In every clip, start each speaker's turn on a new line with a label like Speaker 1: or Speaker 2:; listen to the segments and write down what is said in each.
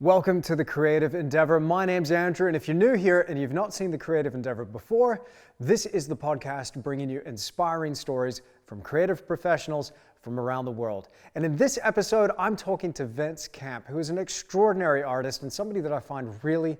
Speaker 1: Welcome to The Creative Endeavour. My name's Andrew, and if you're new here and you've not seen The Creative Endeavour before, this is the podcast bringing you inspiring stories from creative professionals from around the world. And in this episode, I'm talking to Vince Kamp, who is an extraordinary artist and somebody that I find really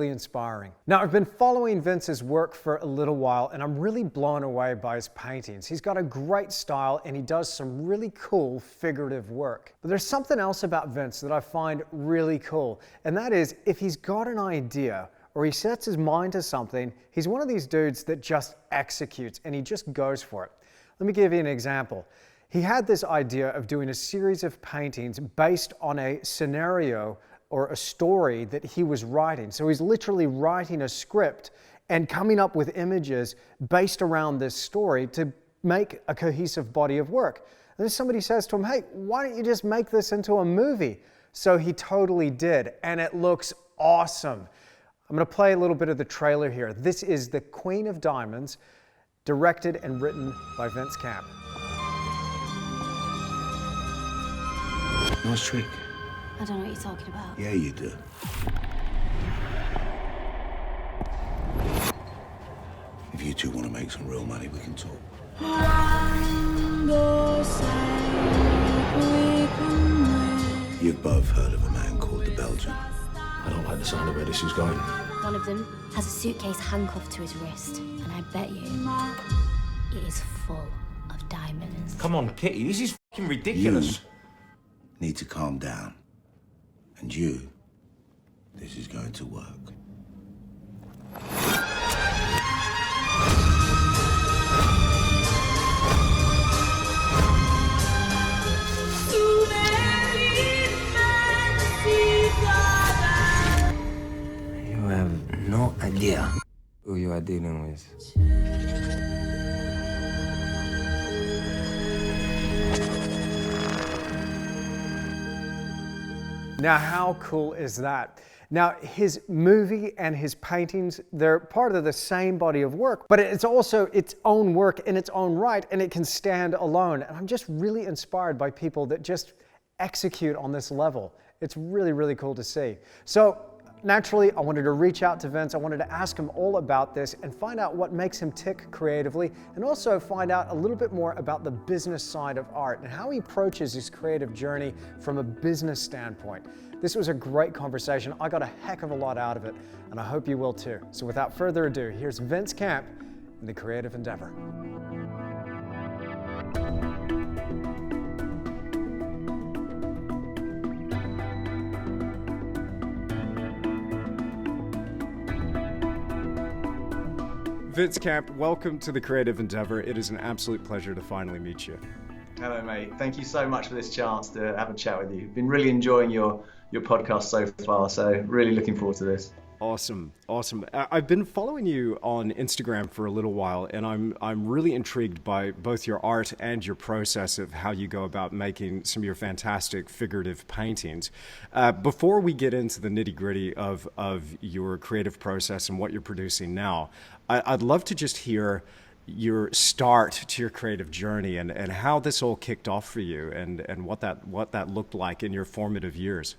Speaker 1: inspiring. Now, I've been following Vince's work for a little while, and I'm really blown away by his paintings. He's got a great style, and he does some really cool figurative work. But there's something else about Vince that I find really cool, and that is if he's got an idea or he sets his mind to something, he's one of these dudes that just executes, and he just goes for it. Let me give you an example. He had this idea of doing a series of paintings based on a scenario or a story that he was writing. So he's literally writing a script and coming up with images based around this story to make a cohesive body of work. And then somebody says to him, hey, why don't you just make this into a movie? So he totally did, and it looks awesome. I'm gonna play a little bit of the trailer here. This is The Queen of Diamonds, directed and written by Vince Kamp.
Speaker 2: Nice trick.
Speaker 3: I don't know what you're talking about.
Speaker 2: Yeah, you do. If you two want to make some real money, we can talk. You've both heard of a man called the Belgian.
Speaker 4: I don't like the sound of where this is going.
Speaker 3: One of them has a suitcase handcuffed to his wrist, and I bet you it is full of diamonds.
Speaker 4: Come on, Kitty, this is fucking ridiculous.
Speaker 2: You need to calm down. And you, this is going to work.
Speaker 5: You have no idea who you are dealing with.
Speaker 1: Now, how cool is that? Now, his movie and his paintings, they're part of the same body of work, but it's also its own work in its own right, and it can stand alone. And I'm just really inspired by people that just execute on this level. It's really cool to see. So, naturally, I wanted to reach out to Vince. I wanted to ask him all about this and find out what makes him tick creatively, and also find out a little bit more about the business side of art and how he approaches his creative journey from a business standpoint. This was a great conversation. I got a heck of a lot out of it, and I hope you will too. So without further ado, here's Vince Kamp in The Creative Endeavour. Vince Kamp, welcome to The Creative Endeavour. It is an absolute pleasure to finally meet you.
Speaker 6: Hello, mate. Thank you so much for this chance to have a chat with you. Been really enjoying your podcast so far, so really looking forward to this.
Speaker 1: Awesome. I've been following you on Instagram for a little while, and I'm really intrigued by both your art and your process of how you go about making some of your fantastic figurative paintings. Before we get into the nitty-gritty of your creative process and what you're producing now, I'd love to just hear your start to your creative journey and how this all kicked off for you and what that looked like in your formative years.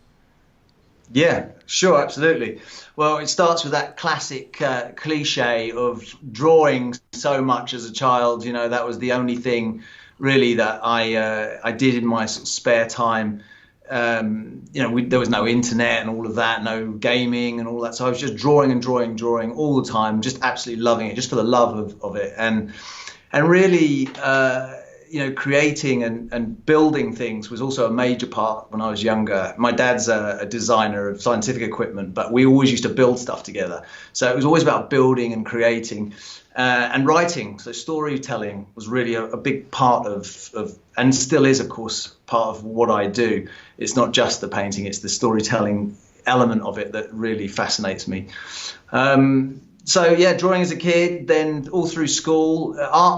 Speaker 6: Yeah, sure, absolutely. Well, it starts with that classic cliche of drawing so much as a child. You know, that was the only thing really that I did in my sort of spare time. There was no internet and all of that, no gaming and all that. So I was just drawing all the time, just absolutely loving it, just for the love of it. And really, creating and building things was also a major part when I was younger. My dad's a designer of scientific equipment, but we always used to build stuff together. So it was always about building and creating and writing. So storytelling was really a big part of, and still is, of course, part of what I do. It's not just the painting, it's the storytelling element of it that really fascinates me. So yeah, drawing as a kid, then all through school,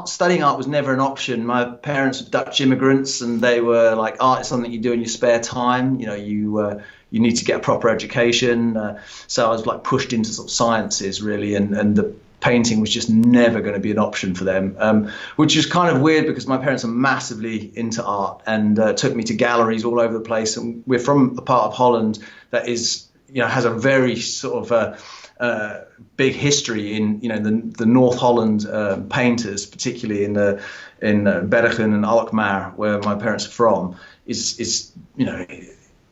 Speaker 6: studying art was never an option. My parents were Dutch immigrants, and they were like, art is something you do in your spare time. You know, you need to get a proper education. So I was like pushed into sort of sciences really, and the painting was just never going to be an option for them, which is kind of weird because my parents are massively into art and took me to galleries all over the place. And we're from a part of Holland that is, has a very sort of big history in, the North Holland painters, particularly in Bergen and Alkmaar, where my parents are from, is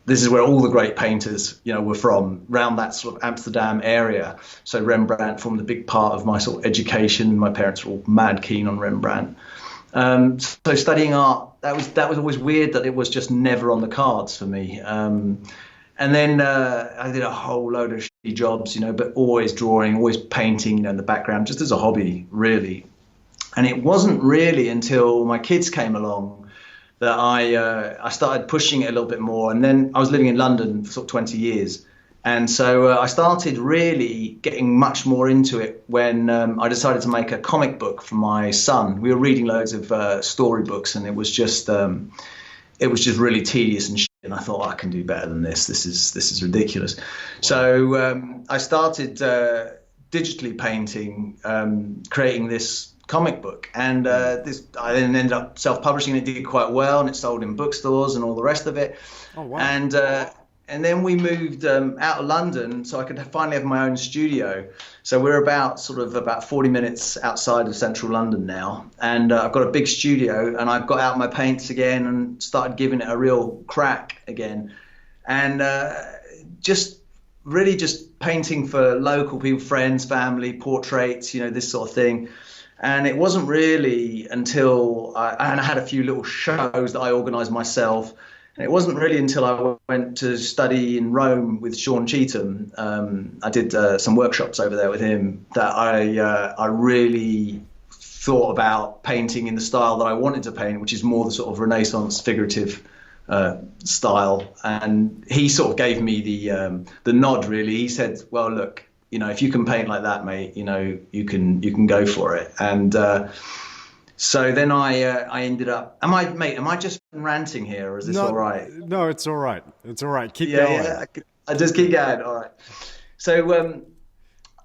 Speaker 6: this is where all the great painters, were from, around that sort of Amsterdam area. So Rembrandt formed a big part of my sort of education. My parents were all mad keen on Rembrandt. So studying art, that was always weird that it was just never on the cards for me. And then I did a whole load of shitty jobs, but always drawing, always painting, in the background, just as a hobby, really. And it wasn't really until my kids came along that I started pushing it a little bit more. And then I was living in London for sort of 20 years. And so I started really getting much more into it when I decided to make a comic book for my son. We were reading loads of storybooks, and it was just really tedious and shit. And I thought, I can do better than this. This is ridiculous. Wow. So I started digitally painting, creating this comic book, and I then ended up self-publishing. It did quite well, and it sold in bookstores and all the rest of it.
Speaker 1: Oh wow!
Speaker 6: And then we moved out of London, so I could finally have my own studio. So we're about 40 minutes outside of central London now, and I've got a big studio, and I've got out my paints again and started giving it a real crack again, and just painting for local people, friends, family, portraits, this sort of thing. And it wasn't really until I had a few little shows that I organised myself. And it wasn't really until I went to study in Rome with Sean Cheetham. I did some workshops over there with him that I really thought about painting in the style that I wanted to paint, which is more the sort of Renaissance figurative style. And he sort of gave me the nod, really. He said, well, look, if you can paint like that, mate, you can go for it. And so then I ended up. Am I just ranting here, or is this all right?
Speaker 1: No, it's all right. It's all right. Keep going.
Speaker 6: Yeah, I just keep going. All right. So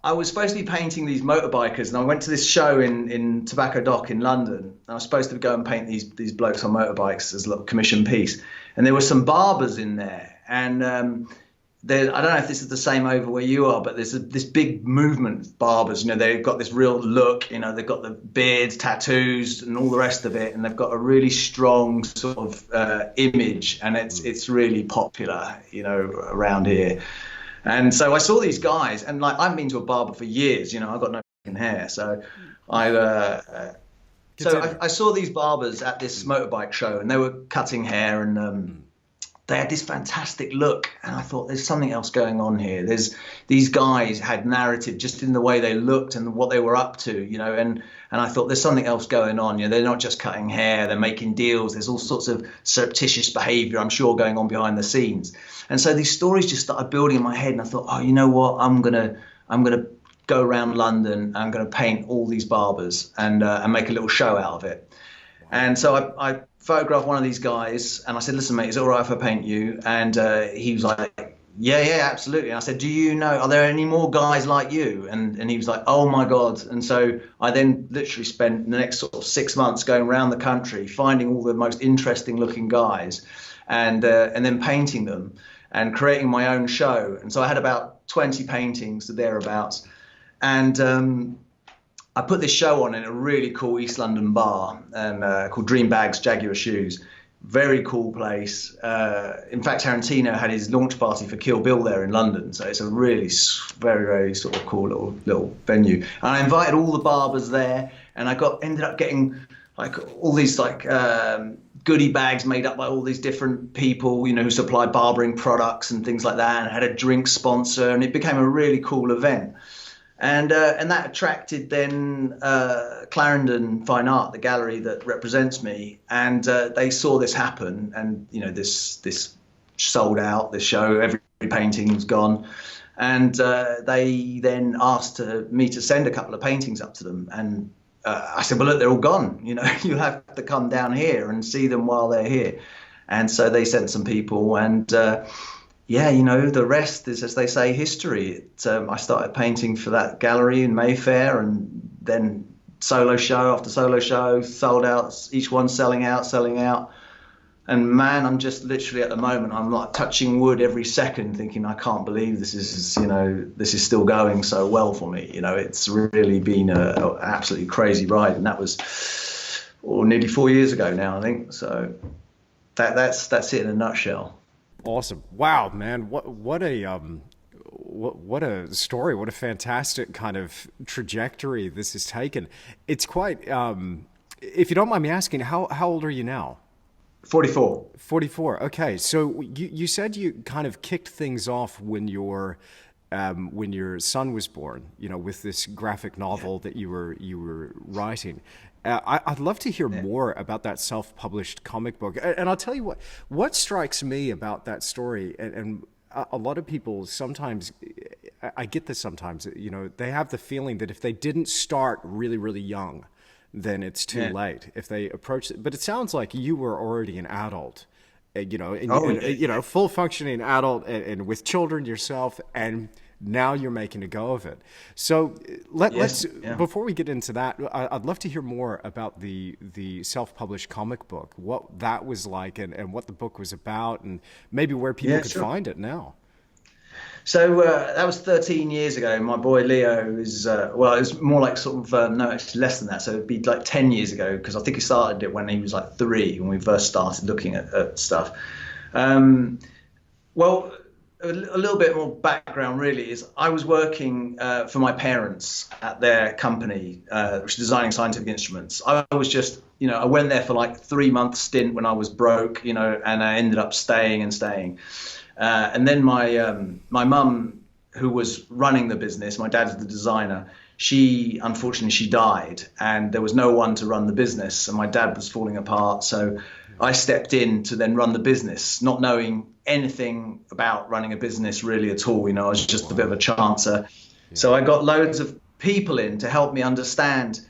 Speaker 6: I was supposed to be painting these motorbikers, and I went to this show in Tobacco Dock in London. And I was supposed to go and paint these blokes on motorbikes as a little commission piece. And there were some barbers in there, and I don't know if this is the same over where you are, but there's this big movement of barbers. They've got this real look. They've got the beards, tattoos, and all the rest of it, and they've got a really strong sort of image, and it's really popular, around here. And so I saw these guys, and I haven't been to a barber for years. I've got no fucking hair, so I saw these barbers at this motorbike show, and they were cutting hair and. They had this fantastic look, and I thought there's something else going on here. These guys had narrative just in the way they looked and what they were up to, and I thought there's something else going on. They're not just cutting hair, they're making deals. There's all sorts of surreptitious behavior, I'm sure, going on behind the scenes. And so these stories just started building in my head, and I thought, oh, you know what? I'm gonna go around London, and I'm gonna paint all these barbers and make a little show out of it. And so I photographed one of these guys, and I said, listen, mate, is it all right if I paint you? And he was like, yeah, absolutely. And I said, are there any more guys like you? And he was like, oh my God. And so I then literally spent the next sort of 6 months going around the country, finding all the most interesting looking guys and then painting them and creating my own show. And so I had about 20 paintings or thereabouts. And I put this show on in a really cool East London bar called Dream Bags, Jaguar Shoes. Very cool place. In fact, Tarantino had his launch party for Kill Bill there in London. So it's a really very, very sort of cool little venue. And I invited all the barbers there, and I ended up getting all these goodie bags made up by all these different people, who supply barbering products and things like that, and I had a drink sponsor, and it became a really cool event. And that attracted then Clarendon Fine Art, the gallery that represents me, and they saw this happen, and this sold out. This show, every painting was gone, and they then asked me to send a couple of paintings up to them, and I said, well, look, they're all gone. You'll have to come down here and see them while they're here. And so they sent some people, and yeah, the rest is, as they say, history. I started painting for that gallery in Mayfair, and then solo show after solo show, sold out, each one selling out, selling out. And man, I'm just literally at the moment, I'm like touching wood every second, thinking I can't believe this is still going so well for me. It's really been an absolutely crazy ride, and that was nearly 4 years ago now, I think. So that's it in a nutshell.
Speaker 1: Awesome. Wow, man. What a story. What a fantastic kind of trajectory this has taken. It's quite, if you don't mind me asking, how old are you now?
Speaker 6: 44.
Speaker 1: 44. Okay. So you said you kind of kicked things off when your son was born, with this graphic novel that you were writing. I'd love to hear more about that self-published comic book. And I'll tell you what strikes me about that story, and a lot of people sometimes, I get this sometimes, they have the feeling that if they didn't start really, really young, then it's too late if they approach it. But it sounds like you were already an adult, full functioning adult and with children yourself, and now you're making a go of it. So let's before we get into that, I'd love to hear more about the self-published comic book, what that was like, and what the book was about, and maybe where people could find it now.
Speaker 6: So that was 13 years ago. My boy Leo is, it was more like sort of, no, actually less than that. So it'd be like 10 years ago, because I think he started it when he was like 3, when we first started looking at stuff. Well, a little bit more background really is I was working for my parents at their company, which is designing scientific instruments. I was just, I went there for like 3-month stint when I was broke, and I ended up staying. And then my mum, who was running the business, my dad's the designer, unfortunately she died, and there was no one to run the business, and my dad was falling apart. So I stepped in to then run the business, not knowing anything about running a business really at all. I was just a bit of a chancer. Yeah. So I got loads of people in to help me understand,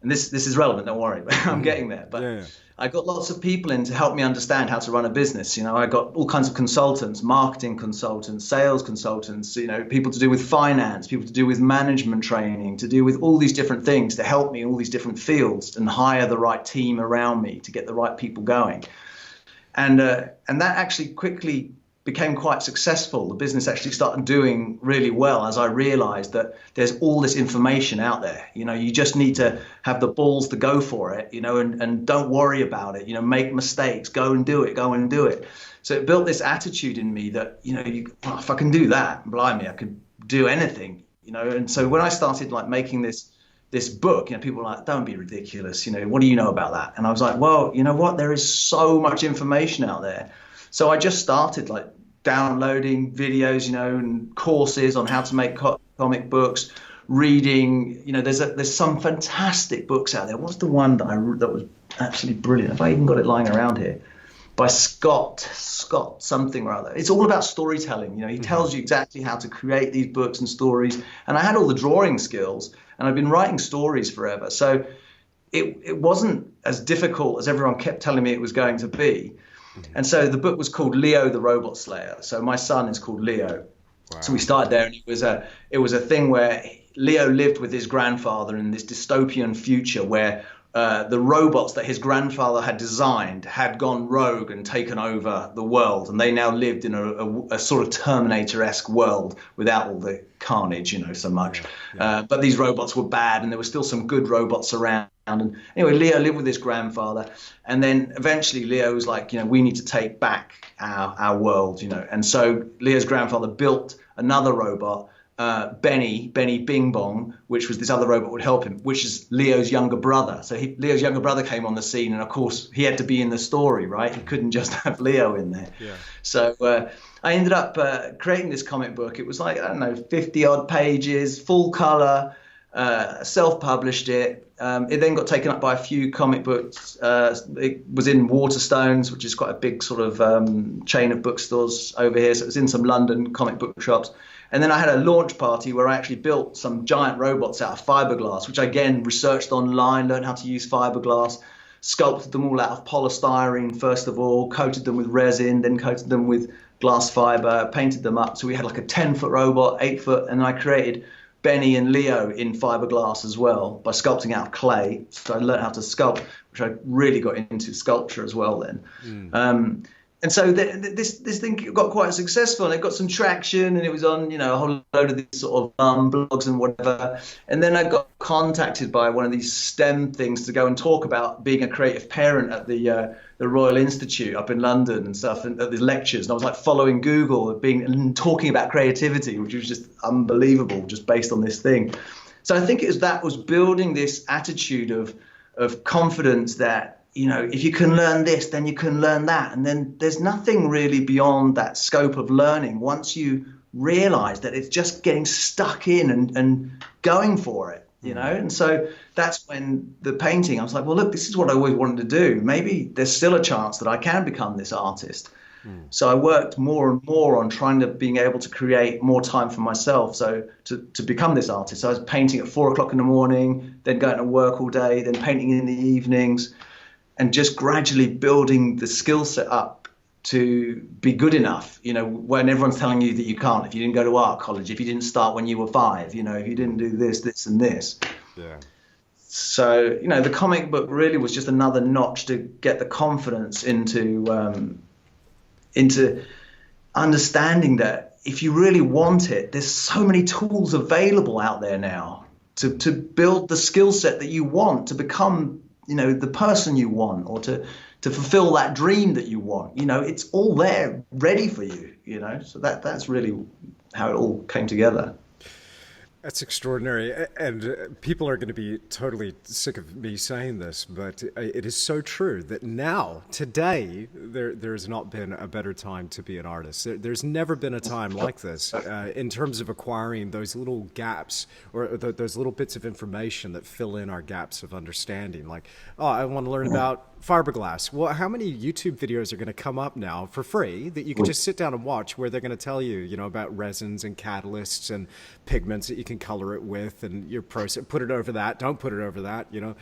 Speaker 6: and this is relevant, don't worry, I'm getting there. But I got lots of people in to help me understand how to run a business. I got all kinds of consultants, marketing consultants, sales consultants, people to do with finance, people to do with management training, to do with all these different things to help me in all these different fields and hire the right team around me to get the right people going. And that actually quickly became quite successful. The business actually started doing really well as I realized that there's all this information out there. You just need to have the balls to go for it, and don't worry about it, make mistakes, go and do it. So it built this attitude in me that, if I can do that, blimey, I could do anything, And so when I started like making this book, people were like, don't be ridiculous. What do you know about that? And I was like, well, you know what? There is so much information out there. So I just started like downloading videos, and courses on how to make comic books, reading, there's some fantastic books out there. What's the one that was absolutely brilliant? Have I even got it lying around here? By Scott something or other. It's all about storytelling. He tells you exactly how to create these books and stories. And I had all the drawing skills, and I've been writing stories forever. So it wasn't as difficult as everyone kept telling me it was going to be. And so the book was called Leo the Robot Slayer. So my son is called Leo. Wow. So we started there, and it was a thing where Leo lived with his grandfather in this dystopian future where the robots that his grandfather had designed had gone rogue and taken over the world, and they now lived in a sort of Terminator-esque world without all the carnage, so much. But these robots were bad, and there were still some good robots around. And anyway, Leo lived with his grandfather, and then eventually Leo was like, we need to take back our world, And so Leo's grandfather built another robot, Benny Bing Bong, which was this other robot would help him, which is Leo's younger brother. So Leo's younger brother came on the scene, and of course he had to be in the story, right? He couldn't just have Leo in there. Yeah. So I ended up creating this comic book. It was like, 50 odd pages, full color, self-published it. It then got taken up by a few comic books. It was in Waterstones, which is quite a big sort of chain of bookstores over here. So it was in some London comic book shops. And then I had a launch party where I actually built some giant robots out of fiberglass, which I again researched online, learned how to use fiberglass, sculpted them all out of polystyrene first of all, coated them with resin, then coated them with glass fiber, painted them up. So we had like a 10-foot robot, 8-foot, and I created Benny and Leo in fiberglass as well by sculpting out of clay. So I learned how to sculpt, which I really got into sculpture as well then. And so this thing got quite successful, and it got some traction, and it was on, you know, a whole load of these sort of blogs and whatever. And then I got contacted by one of these STEM things to go and talk about being a creative parent at the Royal Institute up in London and stuff, and at these lectures. And I was like following Google, and talking about creativity, which was just unbelievable, just based on this thing. So I think that was building this attitude of confidence that, you know, if you can learn this, then you can learn that. And then there's nothing really beyond that scope of learning once you realize that it's just getting stuck in and going for it, you know. And so that's when the painting, I was like, well, look, this is what I always wanted to do. Maybe there's still a chance that I can become this artist. So I worked more and more on being able to create more time for myself. So to become this artist, so I was painting at 4 o'clock in the morning, then going to work all day, then painting in the evenings, and just gradually building the skill set up to be good enough, you know, when everyone's telling you that you can't, if you didn't go to art college, if you didn't start when you were 5, you know, if you didn't do this, this and this. Yeah. So, you know, the comic book really was just another notch to get the confidence into understanding that if you really want it, there's so many tools available out there now to build the skill set that you want to become, you know, the person you want, or to fulfill that dream that you want. You know, it's all there ready for you, you know. So that's really how it all came together.
Speaker 1: That's extraordinary. And people are going to be totally sick of me saying this, but it is so true that now, today, there's not been a better time to be an artist. There's never been a time like this in terms of acquiring those little gaps, or those little bits of information that fill in our gaps of understanding. Like, oh, I want to learn about fiberglass. Well, how many YouTube videos are going to come up now for free that you can just sit down and watch, where they're going to tell you, you know, about resins and catalysts and pigments that you can color it with, and your process, put it over that, don't put it over that, you know.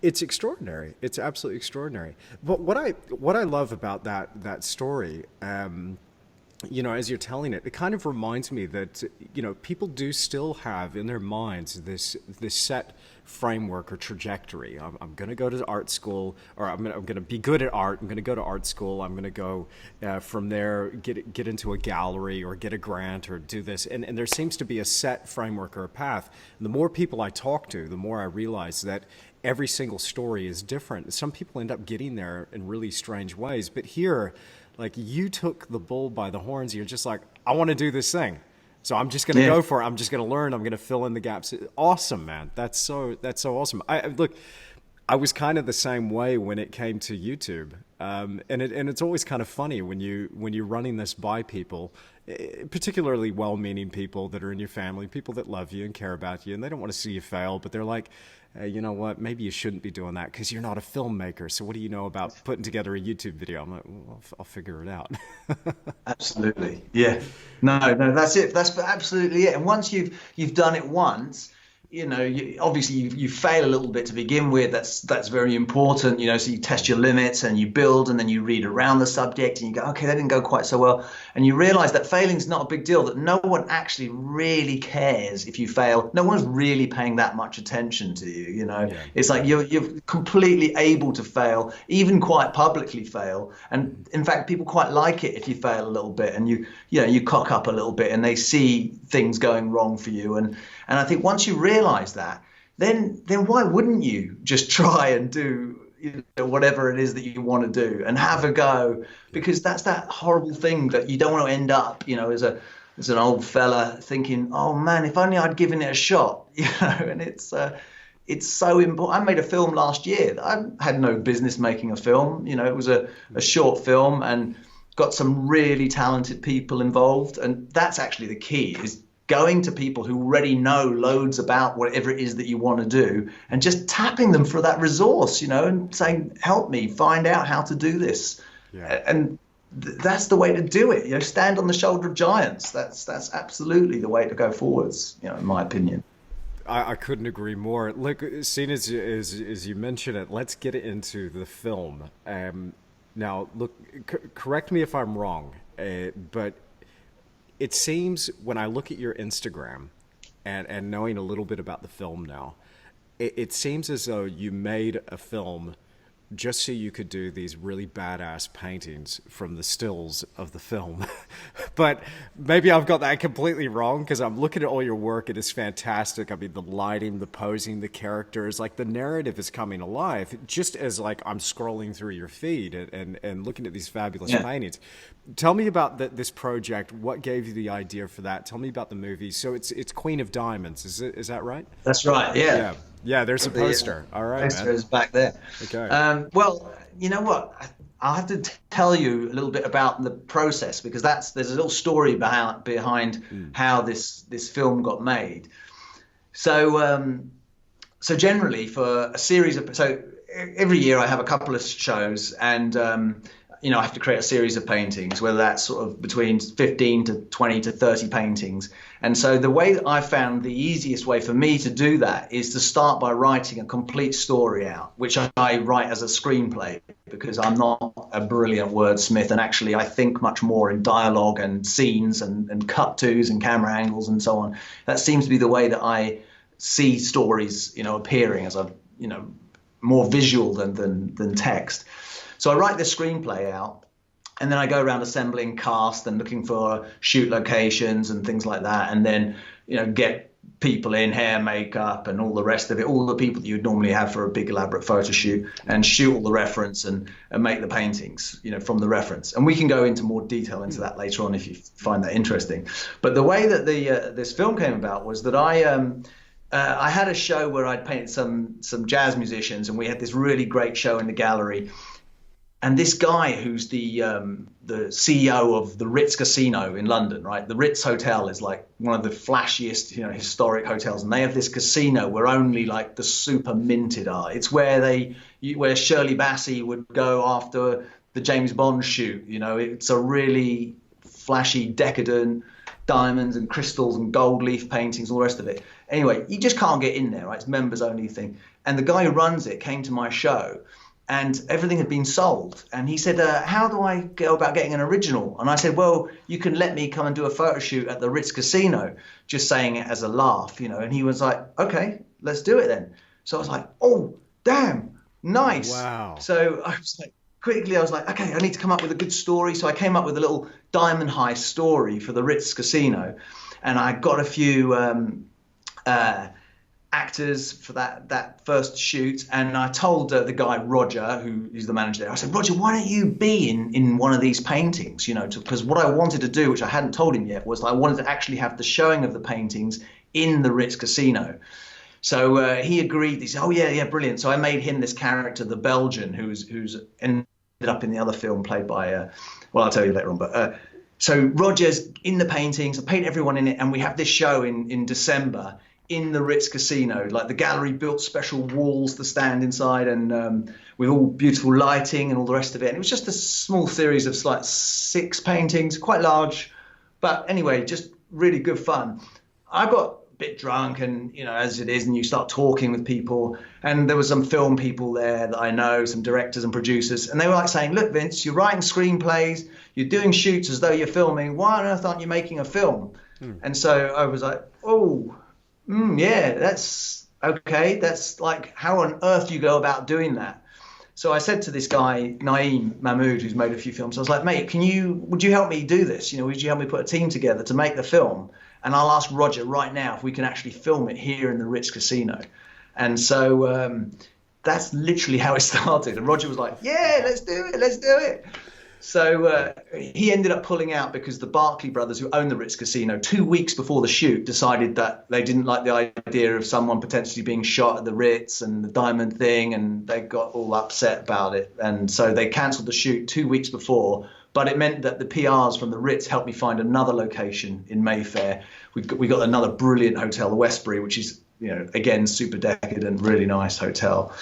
Speaker 1: It's extraordinary. It's absolutely extraordinary. But what I love about that story, you know, as you're telling it, it kind of reminds me that, you know, people do still have in their minds this set framework or trajectory. I'm going to go to art school, or I'm going to be good at art. I'm going to go to art school. I'm going to go from there, get into a gallery, or get a grant, or do this. And there seems to be a set framework or a path. And the more people I talk to, the more I realize that every single story is different. Some people end up getting there in really strange ways. But here, like, you took the bull by the horns. You're just like, I want to do this thing. So I'm just going to go for it. I'm just going to learn. I'm going to fill in the gaps. Awesome, man. That's so awesome. Look, I was kind of the same way when it came to YouTube. And it's always kind of funny when you're running this by people, particularly well-meaning people that are in your family, people that love you and care about you, and they don't want to see you fail, but they're like, hey, you know what, maybe you shouldn't be doing that because you're not a filmmaker. So what do you know about putting together a YouTube video? I'm like, well, I'll figure it out.
Speaker 6: Absolutely. Yeah. No, that's it. That's absolutely it. And once you've done it once, you know, obviously you fail a little bit to begin with. That's very important, you know, so you test your limits and you build, and then you read around the subject and you go, okay, that didn't go quite so well. And you realize that failing's not a big deal, that no one actually really cares if you fail. No one's really paying that much attention to you, you know. Yeah. It's like you're completely able to fail, even quite publicly fail. And in fact, people quite like it if you fail a little bit and you cock up a little bit and they see things going wrong for you. And I think once you realize that, then why wouldn't you just try and do, you know, whatever it is that you want to do and have a go? Because that's that horrible thing that you don't want to end up, you know, as an old fella thinking, oh man, if only I'd given it a shot, you know. And it's so important. I made a film last year. I had no business making a film, you know. It was a short film and got some really talented people involved, and that's actually the key, is going to people who already know loads about whatever it is that you want to do and just tapping them for that resource, you know, and saying, help me find out how to do this. Yeah. And that's the way to do it. You know, stand on the shoulder of giants. That's absolutely the way to go forwards, you know, in my opinion.
Speaker 1: I couldn't agree more. Look, seeing as you mention it, let's get into the film. Now, look, correct me if I'm wrong. but it seems when I look at your Instagram and knowing a little bit about the film now, it seems as though you made a film just so you could do these really badass paintings from the stills of the film. But maybe I've got that completely wrong, because I'm looking at all your work. It is fantastic. I mean, the lighting, the posing, the characters, like the narrative is coming alive just as like I'm scrolling through your feed and looking at these fabulous paintings. Tell me about this project. What gave you the idea for that? Tell me about the movie. So it's Queen of Diamonds. Is that right?
Speaker 6: That's right. Yeah.
Speaker 1: Yeah, there's a poster. All right,
Speaker 6: poster is back there.
Speaker 1: Okay.
Speaker 6: Well, you know what? I'll have to tell you a little bit about the process, because there's a little story behind how this film got made. So generally for a series of every year I have a couple of shows, and I have to create a series of paintings, whether that's sort of between 15 to 20 to 30 paintings. And so the way that I found the easiest way for me to do that is to start by writing a complete story out, which I write as a screenplay, because I'm not a brilliant wordsmith, and actually I think much more in dialogue and scenes and cut tos and camera angles and so on. That seems to be the way that I see stories, appearing as more visual than text. So I write this screenplay out, and then I go around assembling cast and looking for shoot locations and things like that, and then get people in, hair, makeup, and all the rest of it, all the people that you'd normally have for a big elaborate photo shoot, and shoot all the reference and make the paintings from the reference. And we can go into more detail into that later on if you find that interesting. But the way that this film came about was that I had a show where I'd painted some jazz musicians, and we had this really great show in the gallery. And this guy who's the CEO of the Ritz Casino in London, right? The Ritz Hotel is like one of the flashiest, historic hotels, and they have this casino where only like the super minted are. It's where where Shirley Bassey would go after the James Bond shoot. It's a really flashy, decadent diamonds and crystals and gold leaf paintings, all the rest of it. Anyway, you just can't get in there, right? It's members only thing. And the guy who runs it came to my show, and everything had been sold. And he said, how do I go about getting an original? And I said, well, you can let me come and do a photo shoot at the Ritz Casino, just saying it as a laugh, And he was like, okay, let's do it then. So I was like, oh, damn, nice.
Speaker 1: Wow.
Speaker 6: So I was like, okay, I need to come up with a good story. So I came up with a little diamond heist story for the Ritz Casino. And I got a few actors for that first shoot, and I told the guy Roger, who is the manager there, I said, Roger, why don't you be in one of these paintings, because what I wanted to do, which I hadn't told him yet, was I wanted to actually have the showing of the paintings in the Ritz Casino. So he agreed. He said, oh yeah, brilliant. So I made him this character, the Belgian, who's ended up in the other film played by I'll tell you later on, but so Roger's in the paintings, I paint everyone in it, and we have this show in December in the Ritz Casino. Like, the gallery built special walls to stand inside, and with all beautiful lighting and all the rest of it. And it was just a small series of like 6 paintings, quite large, but anyway, just really good fun. I got a bit drunk, and as it is, and you start talking with people, and there was some film people there that I know, some directors and producers, and they were like saying, look, Vince, you're writing screenplays, you're doing shoots as though you're filming, why on earth aren't you making a film? And so I was like, oh, yeah, that's okay. That's like, how on earth do you go about doing that? So I said to this guy, Naeem Mahmood, who's made a few films, I was like, mate, would you help me do this? Would you help me put a team together to make the film? And I'll ask Roger right now if we can actually film it here in the Ritz Casino. And so that's literally how it started. And Roger was like, yeah, let's do it. So he ended up pulling out because the Barclay brothers, who own the Ritz Casino, 2 weeks before the shoot decided that they didn't like the idea of someone potentially being shot at the Ritz and the diamond thing, and they got all upset about it. And so they cancelled the shoot 2 weeks before, but it meant that the PRs from the Ritz helped me find another location in Mayfair. We got another brilliant hotel, the Westbury, which is, again, super decadent, really nice hotel.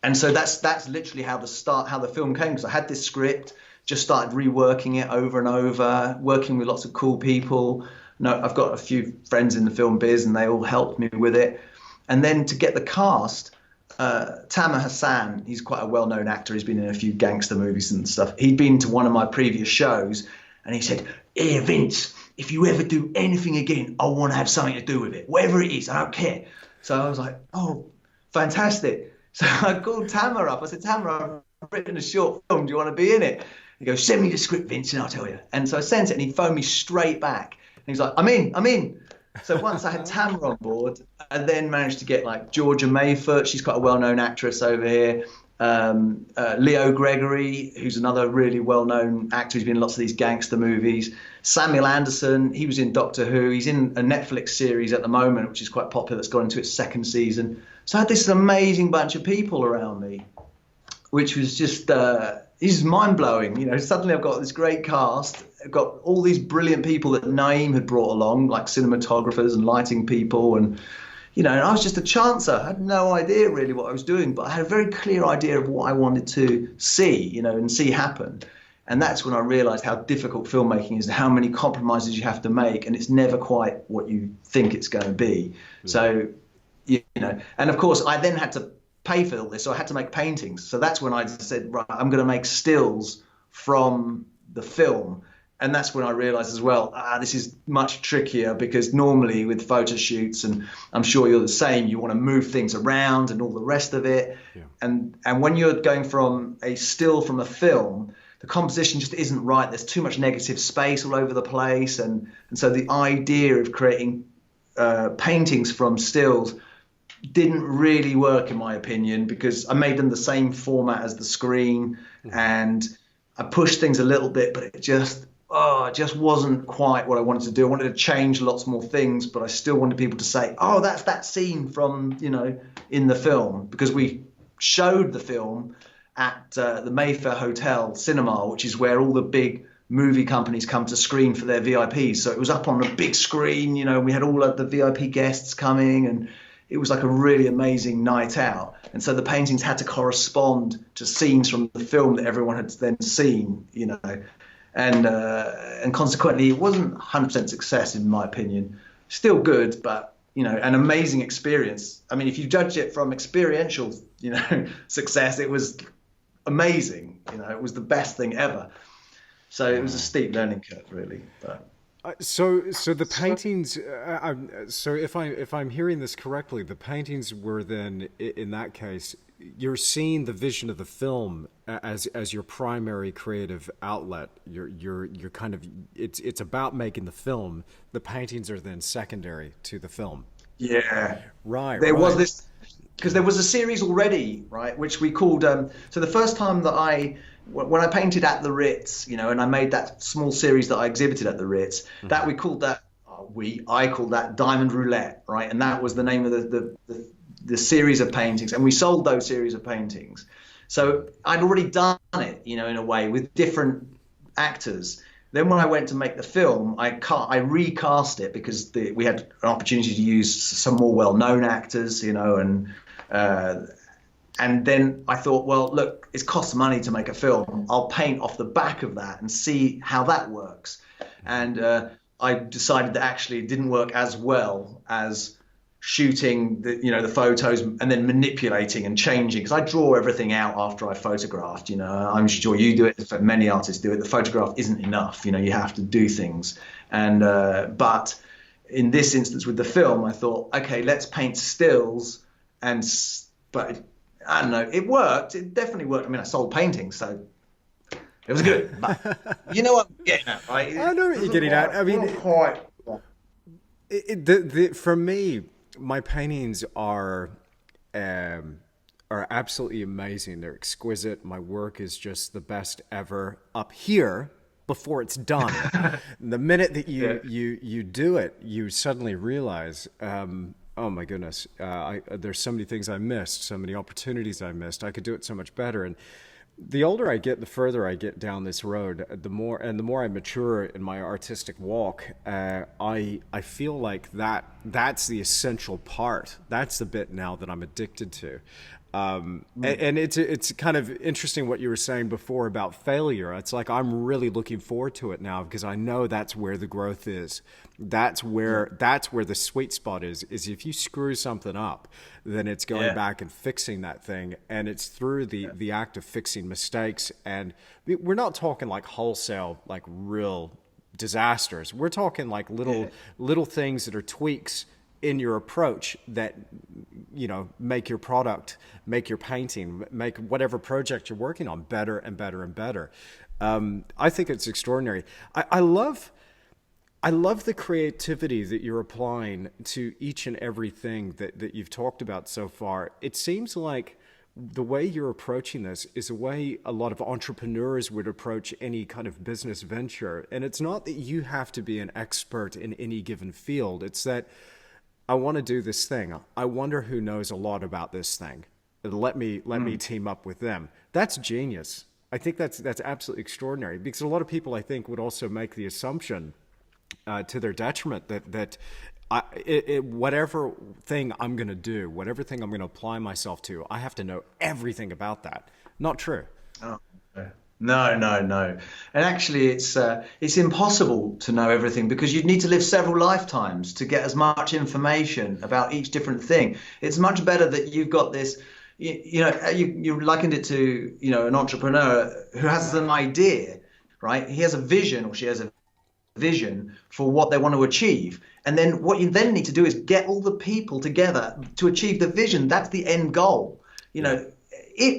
Speaker 6: And so that's literally how the film came, because I had this script, just started reworking it over and over, working with lots of cool people. I've got a few friends in the film biz, and they all helped me with it. And then to get the cast, Tamer Hassan, he's quite a well-known actor. He's been in a few gangster movies and stuff. He'd been to one of my previous shows, and he said, "Hey, Vince, if you ever do anything again, I want to have something to do with it. Whatever it is, I don't care." So I was like, "Oh, fantastic." So I called Tamer up. I said, "Tamer, I've written a short film. Do you want to be in it?" He goes, "Send me the script, Vince, and I'll tell you." And so I sent it, and he phoned me straight back. And he's like, I'm in. So once I had Tamer on board, I then managed to get like Georgia Mayfoot. She's quite a well-known actress over here. Leo Gregory, who's another really well-known actor. He's been in lots of these gangster movies. Samuel Anderson, he was in Doctor Who. He's in a Netflix series at the moment, which is quite popular. That's gone into its second season. So I had this amazing bunch of people around me, which was just it's mind-blowing. You know, suddenly I've got this great cast. I've got all these brilliant people that Naeem had brought along, like cinematographers and lighting people, and you know, and I was just a chancer. I had no idea really what I was doing, but I had a very clear idea of what I wanted to see, you know, and see happen. And that's when I realized how difficult filmmaking is, and how many compromises you have to make, and it's never quite what you think it's going to be. So, you know, and of course I then had to pay for all this, so I had to make paintings. So that's when I said, right, I'm going to make stills from the film. And that's when I realized as well, this is much trickier, because normally with photo shoots, and I'm sure you're the same, you want to move things around and all the rest of it. Yeah. And when you're going from a still from a film, the composition just isn't right. There's too much negative space all over the place. And so the idea of creating paintings from stills didn't really work, in my opinion, because I made them the same format as the screen, and I pushed things a little bit, but it just wasn't quite what I wanted to do. I wanted to change lots more things, but I still wanted people to say, "Oh, that's that scene from, you know, in the film," because we showed the film at the Mayfair Hotel Cinema, which is where all the big movie companies come to screen for their VIPs. So it was up on a big screen, you know, we had all of the VIP guests coming, and it was like a really amazing night out. And so the paintings had to correspond to scenes from the film that everyone had then seen, you know. And consequently, it wasn't 100% success, in my opinion. Still good, but, you know, an amazing experience. I mean, if you judge it from experiential, you know, success, it was amazing. You know, it was the best thing ever. So it was a steep learning curve, really. But.
Speaker 1: So the paintings. So if I'm hearing this correctly, the paintings were then, in that case, you're seeing the vision of the film as your primary creative outlet. You're kind of, it's about making the film. The paintings are then secondary to the film.
Speaker 6: Yeah.
Speaker 1: Right.
Speaker 6: There was this, because there was a series already, right, which we called. So the first time that when I painted at the Ritz, you know, and I made that small series that I exhibited at the Ritz, that we called that, I called that Diamond Roulette, right? And that was the name of the series of paintings, and we sold those series of paintings. So I'd already done it, you know, in a way with different actors. Then when I went to make the film, I recast it, because we had an opportunity to use some more well-known actors, you know, and then I thought, well, look, it costs money to make a film. I'll paint off the back of that and see how that works. And I decided that actually it didn't work as well as shooting the photos and then manipulating and changing, because I draw everything out after I photographed. You know, I'm sure you do it, many artists do it. The photograph isn't enough, you know, you have to do things. And but in this instance with the film, I thought, okay, let's paint stills. But I don't know, it worked. It definitely worked. I mean, I sold paintings, so it was good. But you know what I'm getting at, right?
Speaker 1: I know what you're getting at. I mean, for me, my paintings are absolutely amazing. They're exquisite. My work is just the best ever up here before it's done. The minute that you do it, you suddenly realize, oh my goodness, there's so many things I missed, so many opportunities I missed. I could do it so much better. And the older I get, the further I get down this road, the more I mature in my artistic walk, I feel like that's the essential part. That's the bit now that I'm addicted to. And it's kind of interesting what you were saying before about failure. It's like I'm really looking forward to it now because I know that's where the growth is. That's where the sweet spot is if you screw something up, then it's going back and fixing that thing. And it's through the act of fixing mistakes. And we're not talking like wholesale, like real disasters. We're talking like little things that are tweaks in your approach that, you know, make your product, make your painting, make whatever project you're working on better and better and better. I think it's extraordinary. I love the creativity that you're applying to each and everything that you've talked about so far. It seems like the way you're approaching this is a way a lot of entrepreneurs would approach any kind of business venture. And it's not that you have to be an expert in any given field. It's that I want to do this thing. I wonder who knows a lot about this thing. Let me team up with them. That's genius. I think that's absolutely extraordinary, because a lot of people, I think, would also make the assumption to their detriment that whatever thing I'm going to do, whatever thing I'm going to apply myself to, I have to know everything about that. Not true.
Speaker 6: Oh, okay. No. And actually, it's impossible to know everything, because you'd need to live several lifetimes to get as much information about each different thing. It's much better that you've got this, you likened it to, an entrepreneur who has an idea, right? He has a vision, or she has a vision for what they want to achieve. And then what you then need to do is get all the people together to achieve the vision. That's the end goal,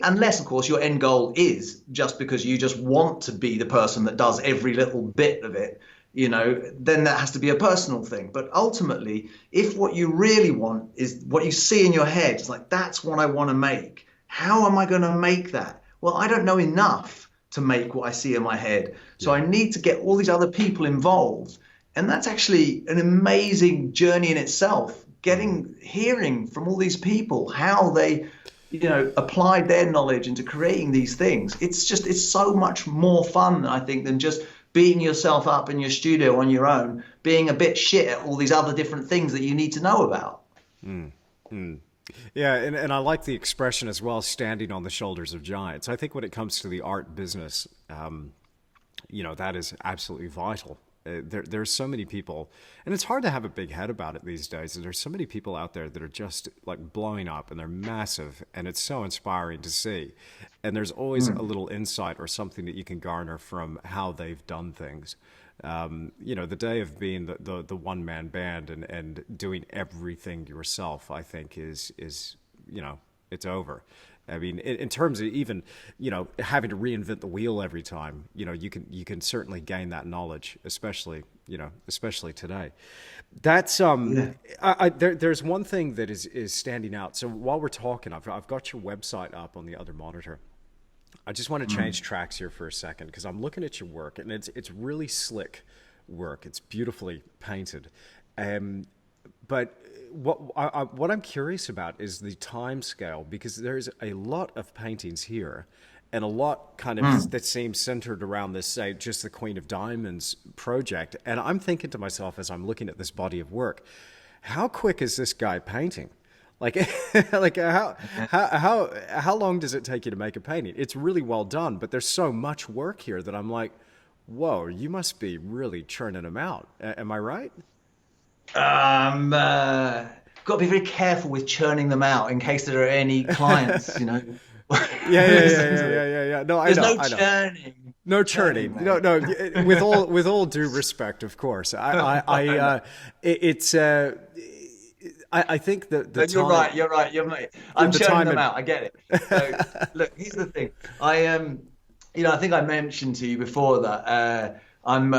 Speaker 6: unless, of course, your end goal is just because you just want to be the person that does every little bit of it, then that has to be a personal thing. But ultimately, if what you really want is what you see in your head, it's like, that's what I want to make. How am I going to make that? Well, I don't know enough to make what I see in my head. So I need to get all these other people involved. And that's actually an amazing journey in itself, hearing from all these people how they applied their knowledge into creating these things. It's so much more fun, I think, than just beating yourself up in your studio on your own, being a bit shit at all these other different things that you need to know about.
Speaker 1: Yeah, and I like the expression as well, standing on the shoulders of giants. I think when it comes to the art business, that is absolutely vital. There's so many people, and it's hard to have a big head about it these days. There's so many people out there that are just like blowing up, and they're massive, and it's so inspiring to see. And there's always a little insight or something that you can garner from how they've done things. The day of being the one-man band and doing everything yourself, I think is it's over. I mean, in terms of even, having to reinvent the wheel every time, you can certainly gain that knowledge, especially today. That's there's one thing that is standing out. So while we're talking, I've got your website up on the other monitor. I just want to change tracks here for a second, because I'm looking at your work, and it's really slick work. It's beautifully painted. But what I'm curious about is the time scale, because there's a lot of paintings here, and a lot kind of that seems centered around this, say, just the Queen of Diamonds project. And I'm thinking to myself, as I'm looking at this body of work, how quick is this guy painting? Like, how long does it take you to make a painting? It's really well done, but there's so much work here that I'm like, whoa, you must be really churning them out. Am I right?
Speaker 6: Got to be very careful with churning them out in case there are any clients,
Speaker 1: Yeah. No,
Speaker 6: There's
Speaker 1: I know.
Speaker 6: no churning.
Speaker 1: No churning. No. With all due respect, of course. I think that the
Speaker 6: You're
Speaker 1: time,
Speaker 6: right. I'm churning them out. I get it. So, look, here's the thing. I think I mentioned to you before that I'm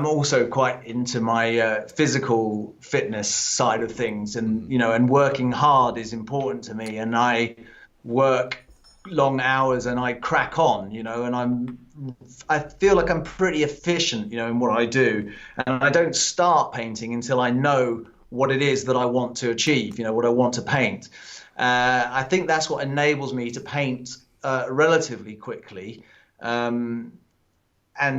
Speaker 6: also quite into my physical fitness side of things, and and working hard is important to me. And I work long hours, and I crack on, and I feel like I'm pretty efficient, in what I do. And I don't start painting until I know what it is that I want to achieve, what I want to paint. I think that's what enables me to paint relatively quickly. And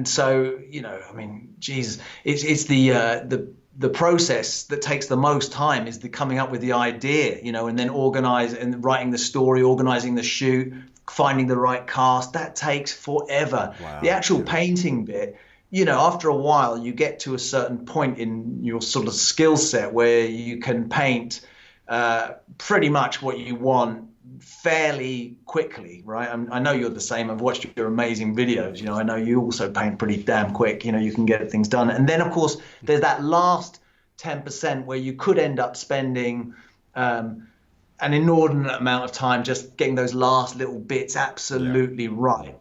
Speaker 6: so, it's the the process that takes the most time is the coming up with the idea, and then writing the story, organizing the shoot, finding the right cast. That takes forever.
Speaker 1: Wow.
Speaker 6: The actual painting bit, after a while, you get to a certain point in your sort of skill set where you can paint pretty much what you want fairly quickly, right? I know you're the same. I've watched your amazing videos. I know you also paint pretty damn quick. You can get things done. And then, of course, there's that last 10% where you could end up spending an inordinate amount of time just getting those last little bits absolutely right,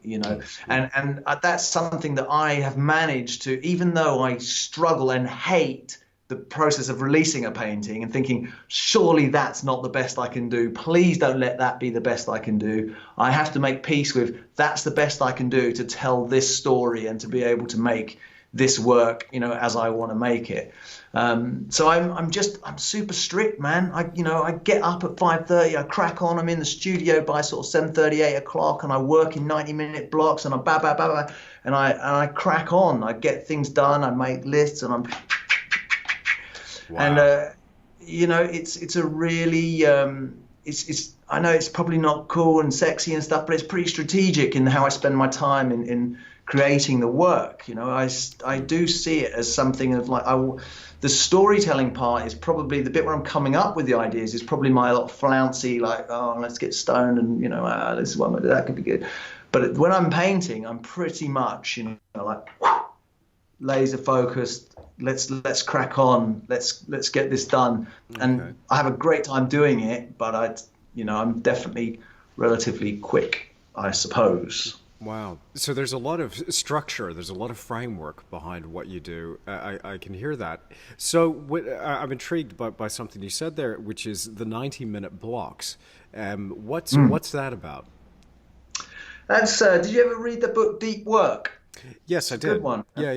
Speaker 6: and that's something that I have managed to, even though I struggle and hate the process of releasing a painting and thinking, surely that's not the best I can do. Please don't let that be the best I can do. I have to make peace with that's the best I can do to tell this story and to be able to make this work, as I want to make it. So I'm super strict, man. I get up at 5:30, I crack on, I'm in the studio by sort of 7:30, 8 o'clock, and I work in 90-minute blocks, and I crack on. I get things done, I make lists, and I'm
Speaker 1: Wow.
Speaker 6: And it's a really I know it's probably not cool and sexy and stuff, but it's pretty strategic in how I spend my time in creating the work. I do see it as something of like the storytelling part is probably the bit where I'm coming up with the ideas is probably my little flouncy, like, oh, let's get stoned and this is one way that could be good. But when I'm painting, I'm pretty much like laser focused. Let's crack on. Let's get this done. And I have a great time doing it, but I'm definitely relatively quick, I suppose.
Speaker 1: Wow. So there's a lot of structure. There's a lot of framework behind what you do. I can hear that. So I'm intrigued by something you said there, which is the 90-minute blocks. What's that about?
Speaker 6: That's. Did you ever read the book Deep Work?
Speaker 1: Yes, I did.
Speaker 6: Good one.
Speaker 1: Yeah.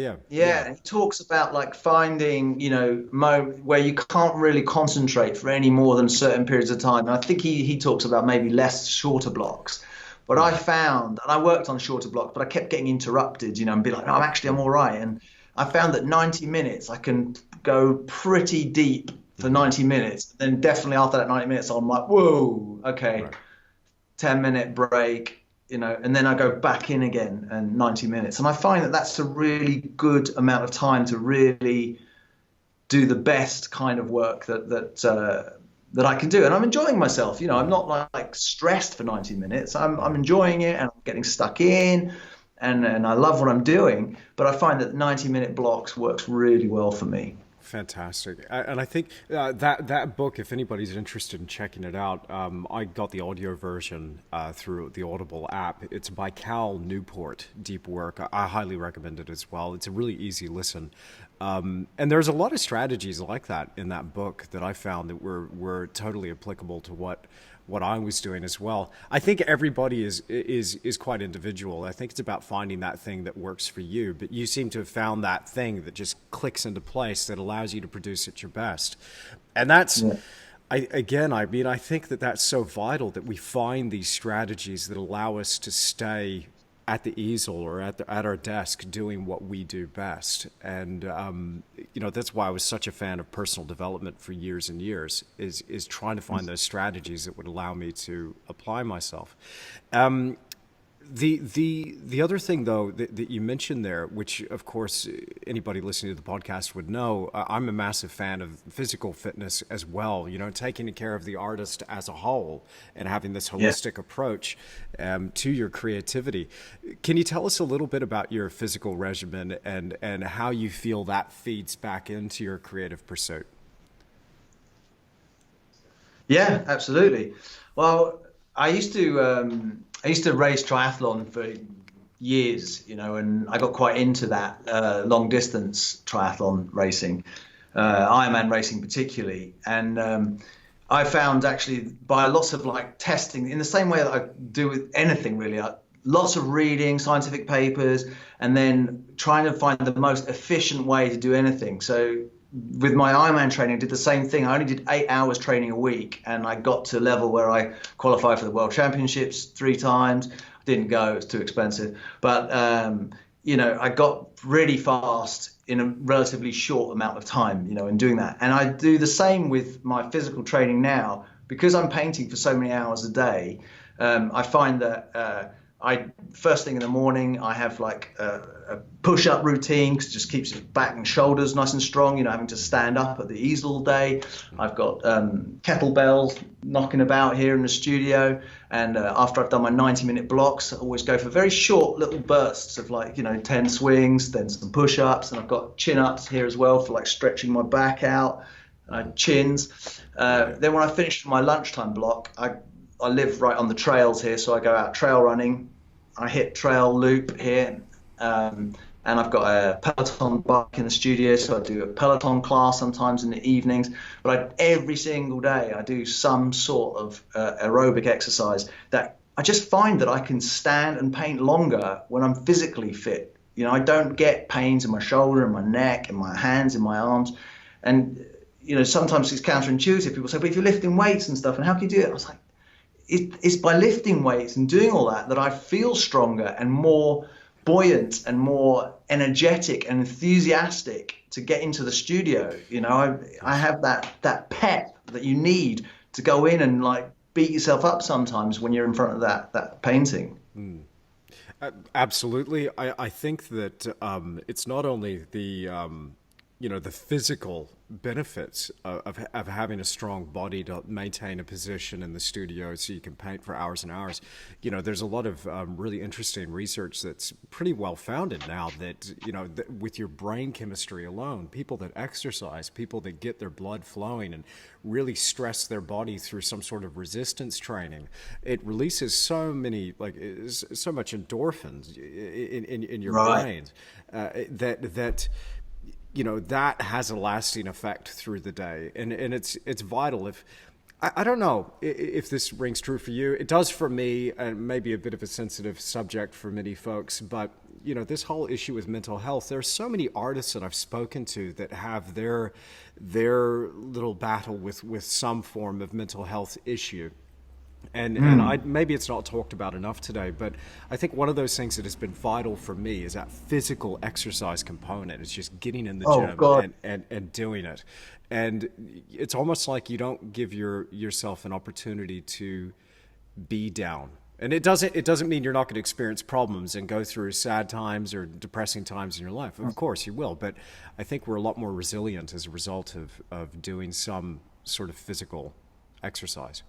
Speaker 6: And he talks about like finding, where you can't really concentrate for any more than certain periods of time. And I think he talks about maybe shorter blocks. But I found, and I worked on shorter blocks, but I kept getting interrupted, and be like, no, I'm all right. And I found that 90 minutes, I can go pretty deep for 90 minutes. Then definitely after that 90 minutes, I'm like, whoa, okay, right. 10-minute break. And then I go back in again and 90 minutes. And I find that that's a really good amount of time to really do the best kind of work that I can do. And I'm enjoying myself. I'm not like stressed for 90 minutes. I'm enjoying it and I'm getting stuck in and I love what I'm doing. But I find that 90-minute blocks works really well for me.
Speaker 1: Fantastic. And I think that book, if anybody's interested in checking it out, I got the audio version through the Audible app. It's by Cal Newport, Deep Work. I highly recommend it as well. It's a really easy listen. And there's a lot of strategies like that in that book that I found that were totally applicable to what I was doing as well. I think everybody is quite individual. I think it's about finding that thing that works for you, but you seem to have found that thing that just clicks into place that allows you to produce at your best. And that's, I think that's so vital that we find these strategies that allow us to stay at the easel or at our desk doing what we do best. And, that's why I was such a fan of personal development for years and years, is trying to find those strategies that would allow me to apply myself. The other thing, though, that you mentioned there, which, of course, anybody listening to the podcast would know, I'm a massive fan of physical fitness as well, taking care of the artist as a whole and having this holistic approach to your creativity. Can you tell us a little bit about your physical regimen and how you feel that feeds back into your creative pursuit?
Speaker 6: Yeah, absolutely. Well, I used to race triathlon for years, and I got quite into that long distance triathlon racing, Ironman racing particularly. And I found actually by lots of like testing, in the same way that I do with anything really, lots of reading scientific papers and then trying to find the most efficient way to do anything. So with my Ironman training, I did the same thing. I only did 8 hours training a week, and I got to a level where I qualified for the World Championships 3 times. I didn't go; it was too expensive. But I got really fast in a relatively short amount of time, in doing that. And I do the same with my physical training now. Because I'm painting for so many hours a day, I find that first thing in the morning, I have like a push-up routine, because it just keeps your back and shoulders nice and strong, having to stand up at the easel all day. I've got kettlebells knocking about here in the studio. And after I've done my 90-minute blocks, I always go for very short little bursts of 10 swings, then some push-ups. And I've got chin-ups here as well for like stretching my back out, chins. Then when I finish my lunchtime block, I live right on the trails here, so I go out trail running. I hit trail loop here, and I've got a Peloton bike in the studio, so I do a Peloton class sometimes in the evenings. But every single day I do some sort of aerobic exercise that I just find that I can stand and paint longer when I'm physically fit. I don't get pains in my shoulder, in my neck, in my hands, in my arms. And sometimes it's counterintuitive. People say, but if you're lifting weights and stuff, and how can you do it? I was like, it's by lifting weights and doing all that I feel stronger and more buoyant and more energetic and enthusiastic to get into the studio. I have that pep that you need to go in and like beat yourself up sometimes when you're in front of that painting.
Speaker 1: Absolutely. I think that it's not only the physical benefits of having a strong body to maintain a position in the studio so you can paint for hours and hours. There's a lot of really interesting research that's pretty well founded now that, with your brain chemistry alone, people that exercise, people that get their blood flowing and really stress their body through some sort of resistance training, it releases so much endorphins in your brains that that has a lasting effect through the day. And it's vital. If I don't know if this rings true for you. It does for me, and maybe a bit of a sensitive subject for many folks, but this whole issue with mental health, there are so many artists that I've spoken to that have their little battle with some form of mental health issue. And maybe it's not talked about enough today, but I think one of those things that has been vital for me is that physical exercise component. It's just getting in the gym and doing it. And it's almost like you don't give yourself an opportunity to be down. And it doesn't mean you're not going to experience problems and go through sad times or depressing times in your life. Of course you will, but I think we're a lot more resilient as a result of doing some sort of physical exercise.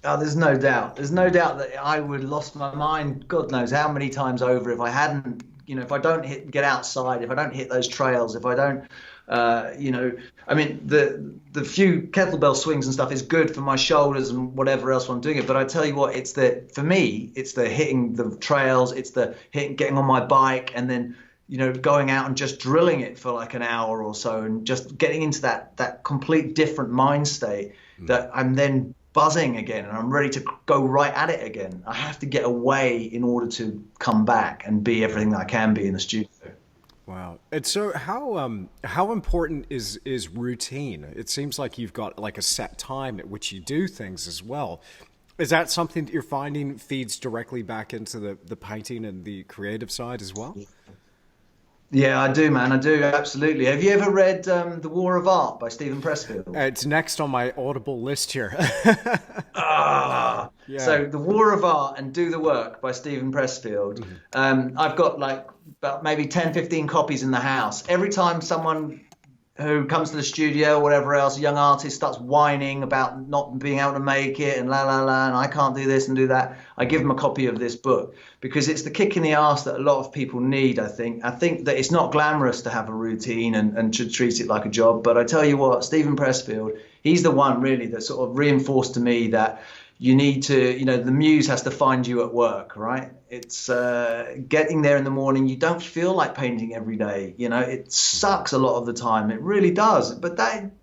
Speaker 6: Oh, there's no doubt. There's no doubt that I would have lost my mind, God knows how many times over, if I hadn't, if I don't get outside, if I don't hit those trails, if I don't, I mean, the few kettlebell swings and stuff is good for my shoulders and whatever else I'm doing it. But I tell you what, for me, it's the hitting the trails, it's the getting on my bike and then, going out and just drilling it for like an hour or so and just getting into that complete different mind state that I'm then buzzing again and I'm ready to go right at it again. I have to get away in order to come back and be everything that I can be in the studio.
Speaker 1: Wow. And so how important is routine? It seems like you've got like a set time at which you do things as well. Is that something that you're finding feeds directly back into the painting and the creative side as well?
Speaker 6: Yeah, I do, man. I do, absolutely. Have you ever read The War of Art by Stephen Pressfield?
Speaker 1: It's next on my Audible list here.
Speaker 6: Yeah. So The War of Art and Do the Work by Stephen Pressfield. I've got like about maybe 10, 15 copies in the house. Every time someone who comes to the studio or whatever else, a young artist starts whining about not being able to make it and and I can't do this and do that, I give them a copy of this book because it's the kick in the arse that a lot of people need, I think. I think that it's not glamorous to have a routine and to treat it like a job, but I tell you what, Stephen Pressfield, he's the one really that sort of reinforced to me that you need to, the muse has to find you at work, right? It's getting there in the morning. You don't feel like painting every day. It sucks a lot of the time. It really does. But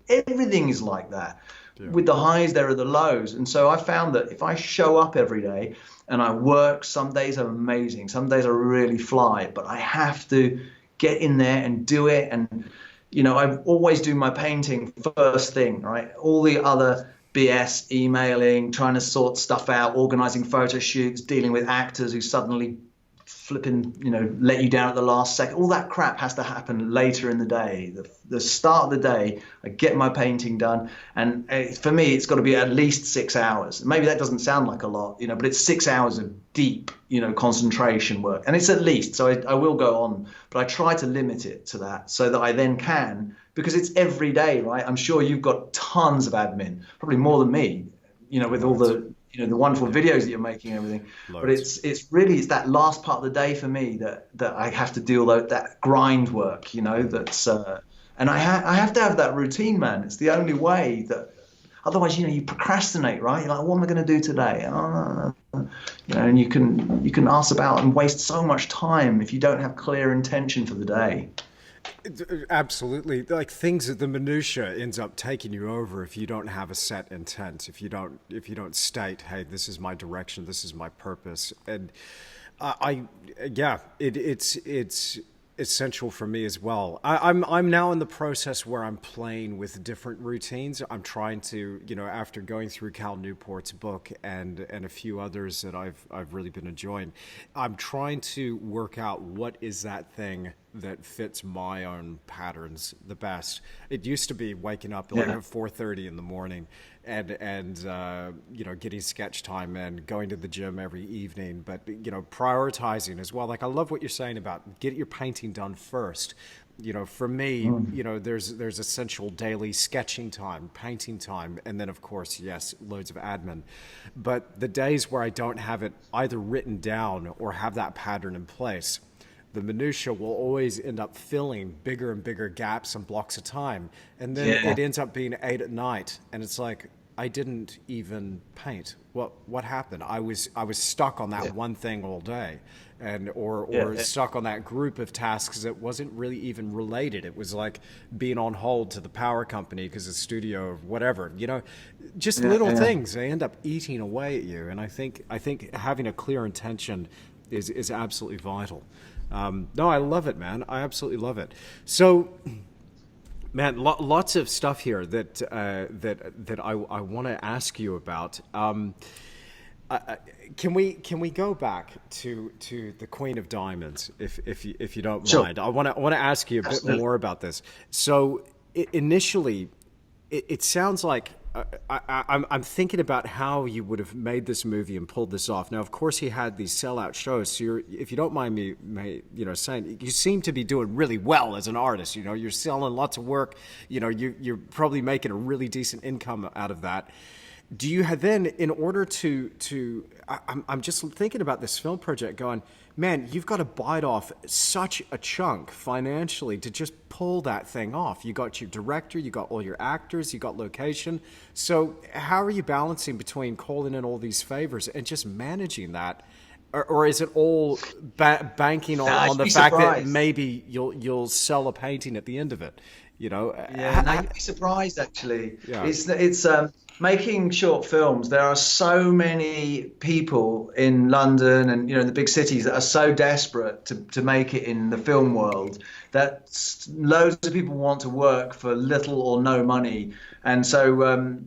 Speaker 6: everything is like that. Yeah. With the highs, there are the lows. And so I found that if I show up every day and I work, some days are amazing. Some days I really fly. But I have to get in there and do it. And, I always do my painting first thing, right? All the other BS, emailing, trying to sort stuff out, organizing photo shoots, dealing with actors who suddenly flipping, let you down at the last second. All that crap has to happen later in the day. The start of the day, I get my painting done, and for me, it's got to be at least 6 hours. Maybe that doesn't sound like a lot, but it's 6 hours of deep, concentration work, and it's at least. So I will go on, but I try to limit it to that so that I then can, because it's every day, right? I'm sure you've got tons of admin, probably more than me, with all the the wonderful videos that you're making and everything. Loads. But it's that last part of the day for me that I have to deal with that grind work, that's and I have to have that routine, man. It's the only way that, otherwise, you procrastinate, right? You're like, what am I going to do today? And you can ask about and waste so much time if you don't have clear intention for the day.
Speaker 1: Absolutely. Like the minutia ends up taking you over if you don't have a set intent, if you don't state, hey, this is my direction, this is my purpose. And it's essential for me as well. I'm now in the process where I'm playing with different routines. I'm trying to, after going through Cal Newport's book and a few others that I've really been enjoying, I'm trying to work out what is that thing that fits my own patterns the best. It used to be waking up at 4:30 in the morning and getting sketch time and going to the gym every evening, but prioritizing as well. Like, I love what you're saying about get your painting done first. For me, there's essential daily sketching time, painting time, and then of course, yes, loads of admin. But the days where I don't have it either written down or have that pattern in place, the minutia will always end up filling bigger and bigger gaps and blocks of time. And then it ends up being 8 at night. And it's like, I didn't even paint. What happened? I was stuck on that one thing all day, or stuck on that group of tasks that wasn't really even related. It was like being on hold to the power company because the studio or whatever, just little things. They end up eating away at you. And I think having a clear intention is absolutely vital. No, I love it, man. I absolutely love it. So, man, lots of stuff here that I want to ask you about. Can we go back to the Queen of Diamonds, if you don't mind? I want to ask you a bit more about this. So, initially, it sounds like. I'm thinking about how you would have made this movie and pulled this off. Now, of course, he had these sellout shows. So if you don't mind me, saying, you seem to be doing really well as an artist. You're selling lots of work. You're probably making a really decent income out of that. Do you have then, in order to I'm just thinking about this film project going, man, you've got to bite off such a chunk financially to just pull that thing off. You got your director, you got all your actors, you got location. So how are you balancing between calling in all these favors and just managing that? Or is it all banking on the fact that maybe you'll sell a painting at the end of it?
Speaker 6: Yeah, you'd be surprised, actually. Yeah. It's making short films. There are so many people in London and the big cities that are so desperate to make it in the film world that loads of people want to work for little or no money. And so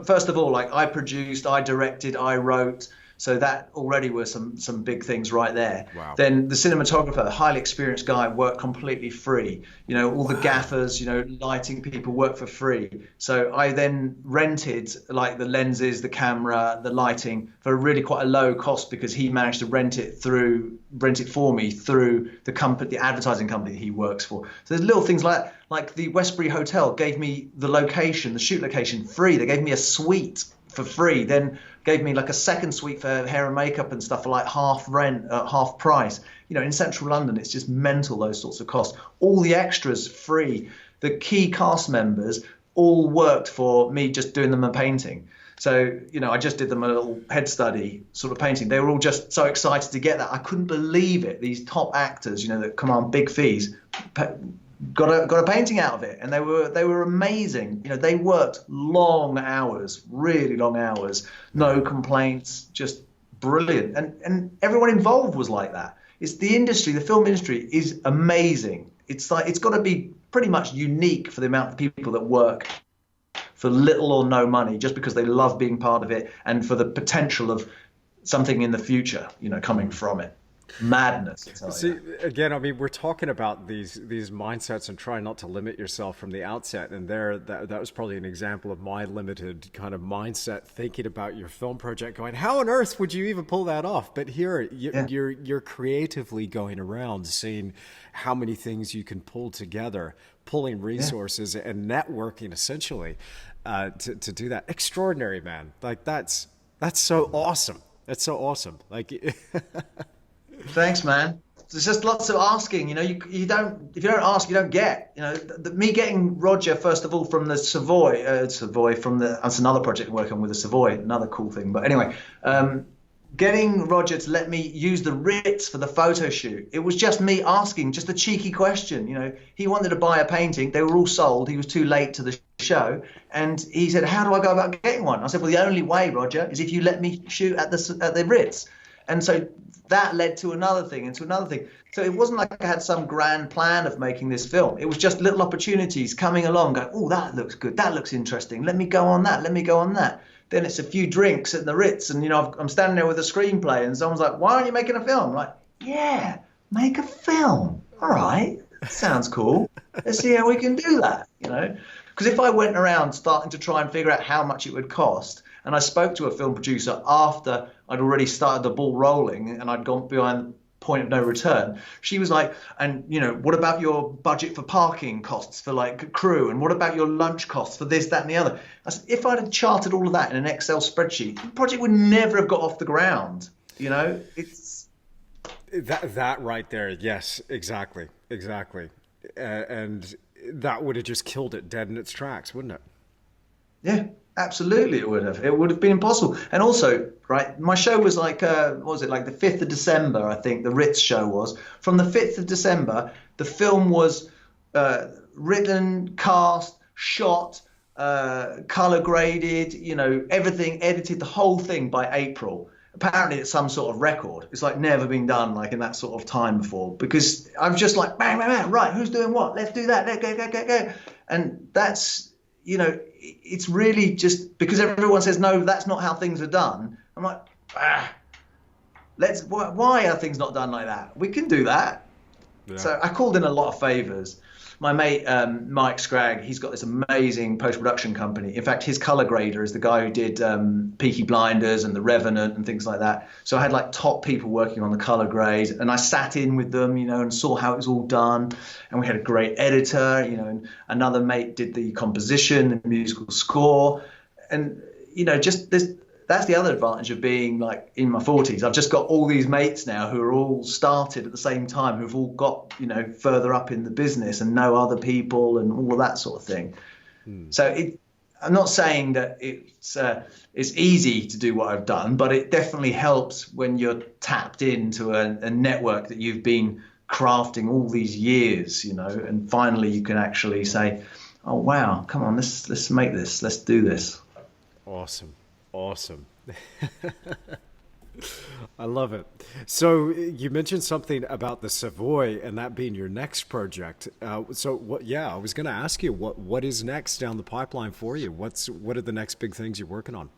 Speaker 6: first of all, like, I produced, I directed, I wrote. So that already were some big things right there. Wow. Then the cinematographer, highly experienced guy, worked completely free. All the gaffers, lighting people work for free. So I then rented like the lenses, the camera, the lighting for really quite a low cost because he managed to rent it for me through the advertising company he works for. So there's little things like the Westbury Hotel gave me the shoot location free. They gave me a suite for free, then gave me like a second suite for hair and makeup and stuff for like half rent, half price. In central London, it's just mental, those sorts of costs. All the extras free. The key cast members all worked for me just doing them a painting. So, I just did them a little head study sort of painting. They were all just so excited to get that. I couldn't believe it. These top actors, that command big fees, got a painting out of it, and they were amazing. They worked long hours, really long hours, no complaints, just brilliant. And everyone involved was like that. It's the industry, the film industry is amazing. It's got to be pretty much unique for the amount of people that work for little or no money, just because they love being part of it and for the potential of something in the future, coming from it. madness. I tell
Speaker 1: See,
Speaker 6: you.
Speaker 1: again, I mean, we're talking about these mindsets and trying not to limit yourself from the outset. And that was probably an example of my limited kind of mindset, thinking about your film project, going, how on earth would you even pull that off? But here, you're creatively going around, seeing how many things you can pull together, pulling resources and networking essentially to do that. Extraordinary, man. Like that's so awesome. That's so awesome. Like.
Speaker 6: Thanks, man. There's just lots of asking. You know, you don't, if you don't ask, you don't get. You know, me getting Roger first of all from the Savoy from that's another project I'm working on with the Savoy, another cool thing. But anyway, getting Roger to let me use the Ritz for the photo shoot. It was just me asking, just a cheeky question. You know, he wanted to buy a painting. They were all sold. He was too late to the show, and he said, "How do I go about getting one?" I said, "Well, the only way, Roger, is if you let me shoot at the Ritz." And so that led to another thing and to another thing. So it wasn't like I had some grand plan of making this film. It was just little opportunities coming along, going, oh, that looks good. That looks interesting. Let me go on that. Let me go on that. Then it's a few drinks at the Ritz. And, you know, I'm standing there with a screenplay and someone's like, why aren't you making a film? I'm like, yeah, make a film. All right. Sounds cool. Let's see how we can do that, you know. Because if I went around starting to try and figure out how much it would cost, and I spoke to a film producer after I'd already started the ball rolling and I'd gone behind point of no return, she was like, and, you know, what about your budget for parking costs for like crew? And what about your lunch costs for this, that, and the other? I said, if I'd have charted all of that in an Excel spreadsheet, the project would never have got off the ground. You know, it's
Speaker 1: that right there. Yes, exactly. And that would have just killed it dead in its tracks, wouldn't it?
Speaker 6: Yeah, absolutely it would have. It would have been impossible. And also, right, my show was like, what was it, like the 5th of December, I think, the Ritz show was. From the 5th of December, the film was written, cast, shot, color graded, you know, everything edited, the whole thing by April. Apparently it's some sort of record. It's like never been done like in that sort of time before, because I'm just like, bang, bang, bang, right, who's doing what? Let's do that. Let's go. And that's, you know, it's really just because everyone says, no, that's not how things are done. I'm like, why are things not done like that? We can do that. Yeah. So I called in a lot of favors. My mate, Mike Scragg, he's got this amazing post-production company. In fact, his color grader is the guy who did Peaky Blinders and The Revenant and things like that. So I had like top people working on the color grade, and I sat in with them, you know, and saw how it was all done. And we had a great editor, you know, and another mate did the composition, the musical score. And, you know, just this. That's the other advantage of being like in my 40s. I've just got all these mates now who are all started at the same time, who've all got, you know, further up in the business and know other people and all of that sort of thing. So I'm not saying that it's easy to do what I've done, but it definitely helps when you're tapped into a network that you've been crafting all these years, you know, and finally you can actually say, oh, wow, come on, let's make this. Let's do this.
Speaker 1: Awesome. I love it. So you mentioned something about the Savoy and that being your next project. So what? Yeah, I was going to ask you what is next down the pipeline for you. What are the next big things you're working on?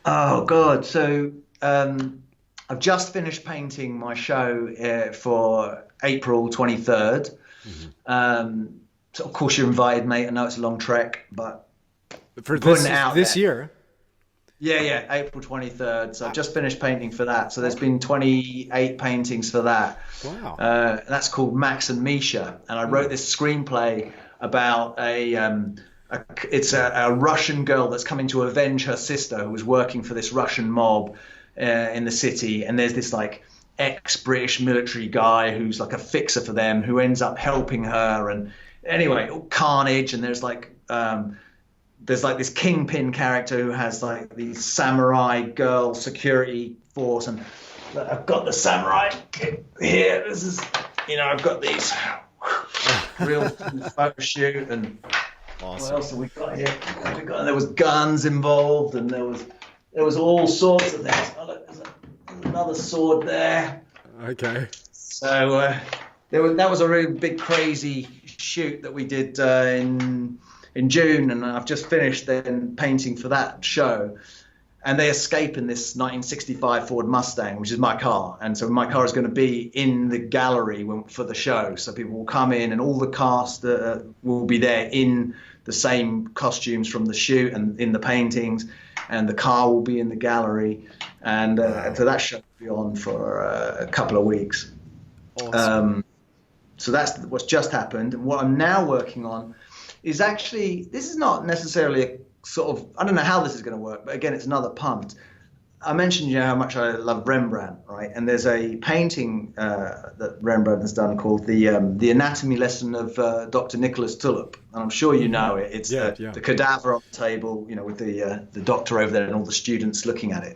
Speaker 6: Oh God! So I've just finished painting my show for April 23rd. Mm-hmm. So of course you're invited, mate. I know it's a long trek, but
Speaker 1: for this year.
Speaker 6: Yeah, April 23rd. So I've just finished painting for that. So there's been 28 paintings for that.
Speaker 1: Wow.
Speaker 6: That's called Max and Misha. And I wrote this screenplay about it's a Russian girl that's coming to avenge her sister who was working for this Russian mob in the city. And there's this like ex-British military guy who's like a fixer for them who ends up helping her. And anyway, carnage. And there's like this kingpin character who has like the samurai girl security force, and I've got the samurai here. This is, you know, I've got these real photo shoot, and awesome. What else have we got here? There was guns involved, and there was all sorts of things. Oh, look, there's another sword there.
Speaker 1: Okay.
Speaker 6: So that was a really big crazy shoot that we did in June, and I've just finished then painting for that show. and they escape in this 1965 Ford Mustang, which is my car. And so my car is going to be in the gallery for the show. So people will come in, and all the cast will be there in the same costumes from the shoot and in the paintings, and the car will be in the gallery. And so that show will be on for a couple of weeks. Awesome. So that's what's just happened. And what I'm now working on is actually, this is not necessarily a sort of, I don't know how this is going to work, but again, it's another punt. I mentioned, how much I love Rembrandt, right? And there's a painting that Rembrandt has done called the Anatomy Lesson of Dr. Nicholas Tulip, and I'm sure you know it. It's the cadaver on the table, with the doctor over there and all the students looking at it.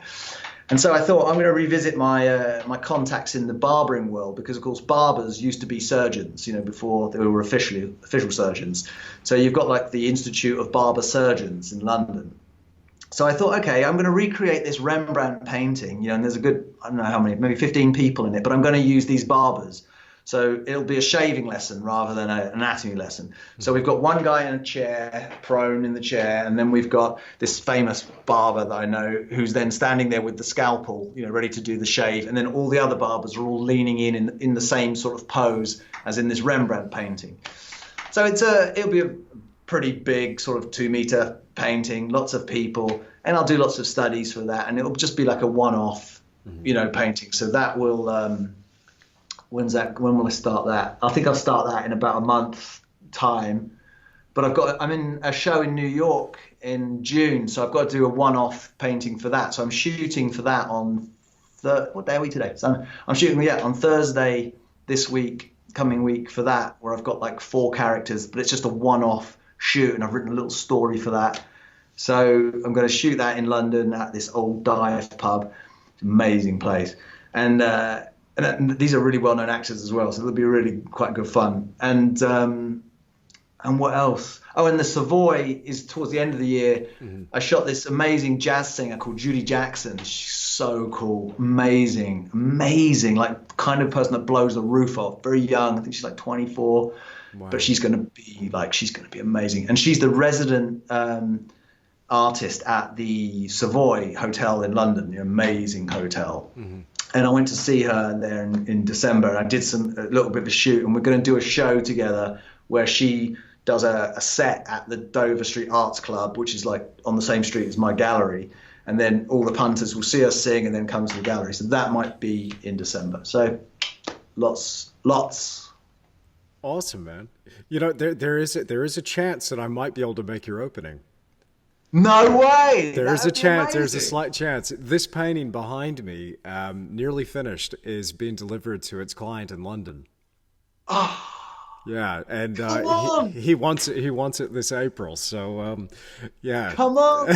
Speaker 6: And so I thought I'm going to revisit my contacts in the barbering world, because of course barbers used to be surgeons, before they were official surgeons. So you've got like the Institute of Barber Surgeons in London. So I thought, okay, I'm going to recreate this Rembrandt painting, and there's a good, I don't know how many, maybe 15 people in it, but I'm going to use these barbers. So it'll be a shaving lesson rather than an anatomy lesson. So we've got one guy in a chair, prone in the chair, and then we've got this famous barber that I know who's then standing there with the scalpel, ready to do the shave. And then all the other barbers are all leaning in the same sort of pose as in this Rembrandt painting. So it'll be a pretty big sort of 2-meter painting, lots of people, and I'll do lots of studies for that. And it'll just be like a one-off, painting. So that will, when will I start that? I think I'll start that in about a month's time. But I'm in a show in New York in June, so I've got to do a one-off painting for that. So I'm shooting for that on what day are we today? So I'm shooting on Thursday this week, coming week, for that, where I've got like 4 characters, but it's just a one-off shoot, and I've written a little story for that. So I'm going to shoot that in London at this old dive pub. It's an amazing place, and these are really well-known actors as well, so it'll be really quite good fun. And what else? Oh, and the Savoy is towards the end of the year. Mm-hmm. I shot this amazing jazz singer called Judy Jackson. She's so cool, amazing, like kind of person that blows the roof off. Very young, I think she's like 24, wow. But she's going to be amazing. And she's the resident artist at the Savoy Hotel in London, the amazing hotel. Mm-hmm. And I went to see her there in December, and I did a little bit of a shoot, and we're going to do a show together where she does a set at the Dover Street Arts Club, which is like on the same street as my gallery. And then all the punters will see us sing and then come to the gallery. So that might be in December. So lots.
Speaker 1: Awesome, man. There is a chance that I might be able to make your opening.
Speaker 6: No way!
Speaker 1: There's a chance. Amazing. There's a slight chance. This painting behind me, nearly finished, is being delivered to its client in London.
Speaker 6: Oh,
Speaker 1: yeah, and he wants it. He wants it this April. So, yeah.
Speaker 6: Come on.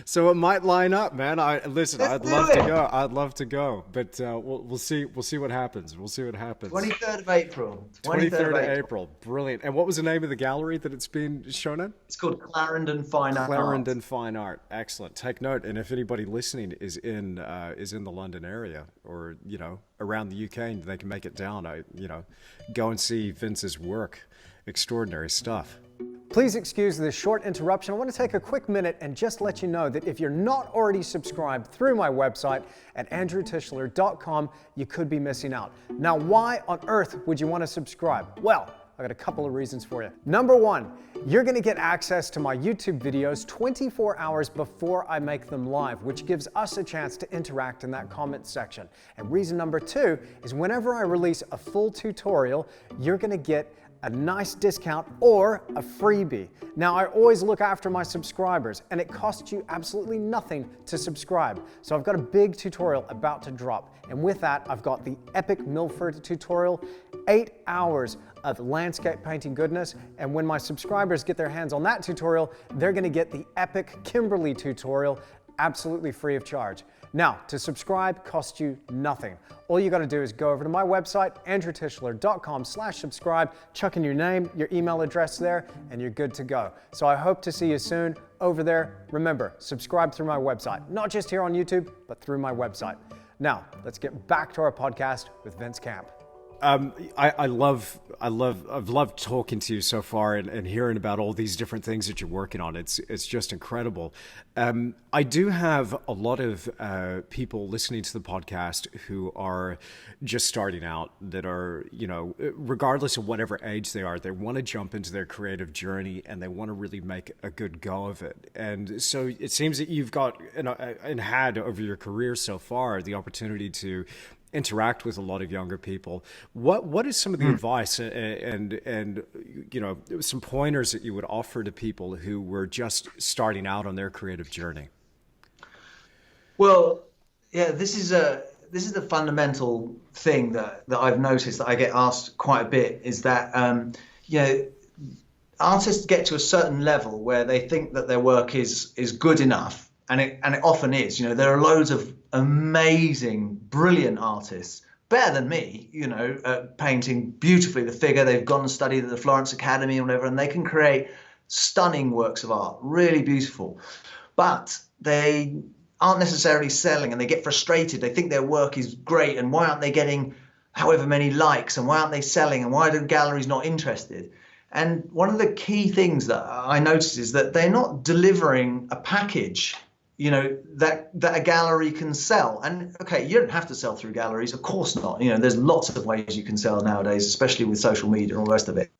Speaker 1: So it might line up, man. I'd love to go. I'd love to go, but we'll see. We'll see what happens.
Speaker 6: 23rd of April.
Speaker 1: 23rd of April. Brilliant. And what was the name of the gallery that it's being shown at?
Speaker 6: It's called Clarendon Fine Art.
Speaker 1: Clarendon Fine Art. Excellent. Take note. And if anybody listening is in the London area, or around the UK, and they can make it down, go and see Vince's work. Extraordinary stuff. Please excuse this short interruption. I want to take a quick minute and just let you know that if you're not already subscribed through my website at andrewtischler.com, you could be missing out. Now, why on earth would you want to subscribe? Well, I got a couple of reasons for you. Number one, you're going to get access to my YouTube videos 24 hours before I make them live, which gives us a chance to interact in that comment section. And reason number two is whenever I release a full tutorial, you're going to get a nice discount or a freebie. Now, I always look after my subscribers, and it costs you absolutely nothing to subscribe. So I've got a big tutorial about to drop. And with that, I've got the epic Milford tutorial, 8 hours of landscape painting goodness. And when my subscribers get their hands on that tutorial, they're gonna get the epic Kimberly tutorial absolutely free of charge. Now, to subscribe costs you nothing. All you gotta do is go over to my website, andrewtischler.com/subscribe, chuck in your name, your email address there, and you're good to go. So I hope to see you soon over there. Remember, subscribe through my website, not just here on YouTube, but through my website. Now, let's get back to our podcast with Vince Kamp. I've loved talking to you so far and hearing about all these different things that you're working on. It's just incredible. I do have a lot of people listening to the podcast who are just starting out, that are, regardless of whatever age they are, they want to jump into their creative journey and they want to really make a good go of it. And so it seems that you've got and had over your career so far the opportunity to interact with a lot of younger people. What is some of the advice and some pointers that you would offer to people who were just starting out on their creative journey?
Speaker 6: Well, yeah, this is the fundamental thing that I've noticed that I get asked quite a bit, is that artists get to a certain level where they think that their work is good enough. And it often is. There are loads of amazing, brilliant artists, better than me, painting beautifully the figure. They've gone and studied at the Florence Academy or whatever, and they can create stunning works of art, really beautiful. But they aren't necessarily selling, and they get frustrated. They think their work is great, and why aren't they getting however many likes, and why aren't they selling, and why are the galleries not interested? And one of the key things that I noticed is that they're not delivering a package that a gallery can sell. And okay, you don't have to sell through galleries, of course not. There's lots of ways you can sell nowadays, especially with social media and all the rest of it.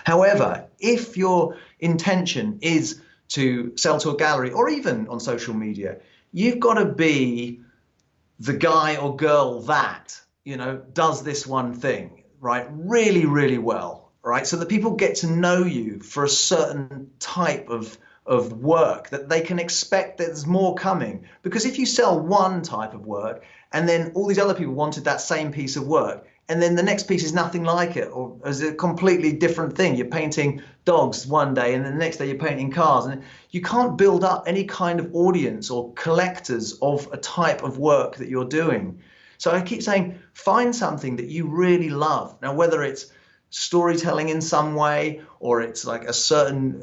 Speaker 6: However, if your intention is to sell to a gallery or even on social media, you've got to be the guy or girl that, does this one thing, right? Really, really well, right? So that people get to know you for a certain type of work, that they can expect that there's more coming. Because if you sell one type of work and then all these other people wanted that same piece of work, and then the next piece is nothing like it, or is a completely different thing. You're painting dogs one day and then the next day you're painting cars, and you can't build up any kind of audience or collectors of a type of work that you're doing. So I keep saying, find something that you really love. Now, whether it's storytelling in some way, or it's like a certain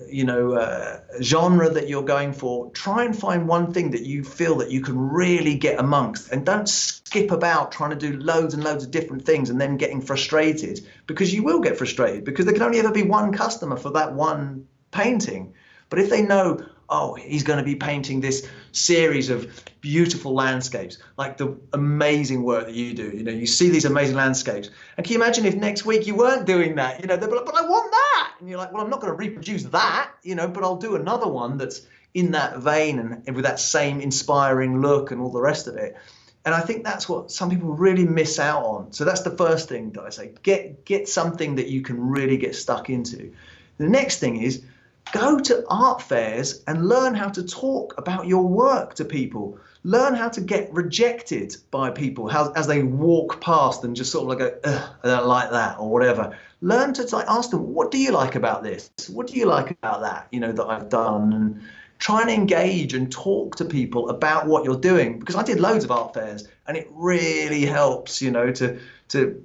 Speaker 6: genre that you're going for, try and find one thing that you feel that you can really get amongst, and don't skip about trying to do loads and loads of different things and then getting frustrated, because you will get frustrated, because there can only ever be one customer for that one painting. But if they know, oh, he's going to be painting this series of beautiful landscapes, like the amazing work that you do. You see these amazing landscapes. And can you imagine if next week you weren't doing that? They'd be like, but I want that. And you're like, well, I'm not going to reproduce that, but I'll do another one that's in that vein and with that same inspiring look and all the rest of it. And I think that's what some people really miss out on. So that's the first thing that I say, get something that you can really get stuck into. The next thing is, go to art fairs and learn how to talk about your work to people. Learn how to get rejected by people as they walk past and just sort of like go, ugh, I don't like that, or whatever. Learn to ask them, what do you like about this? What do you like about that, that I've done? And try and engage and talk to people about what you're doing. Because I did loads of art fairs, and it really helps, to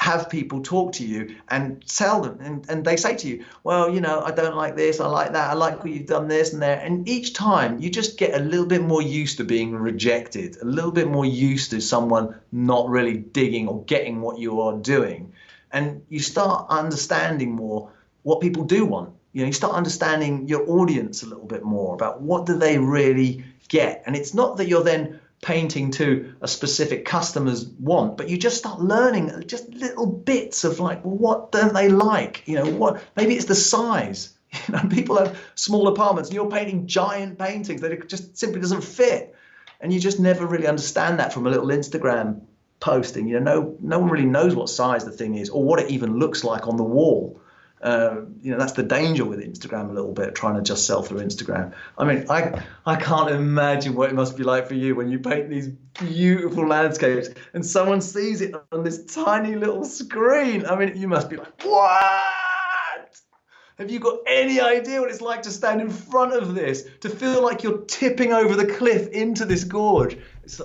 Speaker 6: have people talk to you and tell them, and they say to you, well, I don't like this, I like that, I like what you've done this and there. And each time you just get a little bit more used to being rejected, a little bit more used to someone not really digging or getting what you are doing. And you start understanding more what people do want. You start understanding your audience a little bit more about what do they really get. And it's not that you're then painting to a specific customer's want, but you just start learning just little bits of like, well, what don't they like? What, maybe it's the size. People have small apartments and you're painting giant paintings that it just simply doesn't fit. And you just never really understand that from a little Instagram posting. No one really knows what size the thing is or what it even looks like on the wall. That's the danger with Instagram a little bit, trying to just sell through Instagram. I mean, I can't imagine what it must be like for you when you paint these beautiful landscapes and someone sees it on this tiny little screen. I mean, you must be like, what? Have you got any idea what it's like to stand in front of this, to feel like you're tipping over the cliff into this gorge?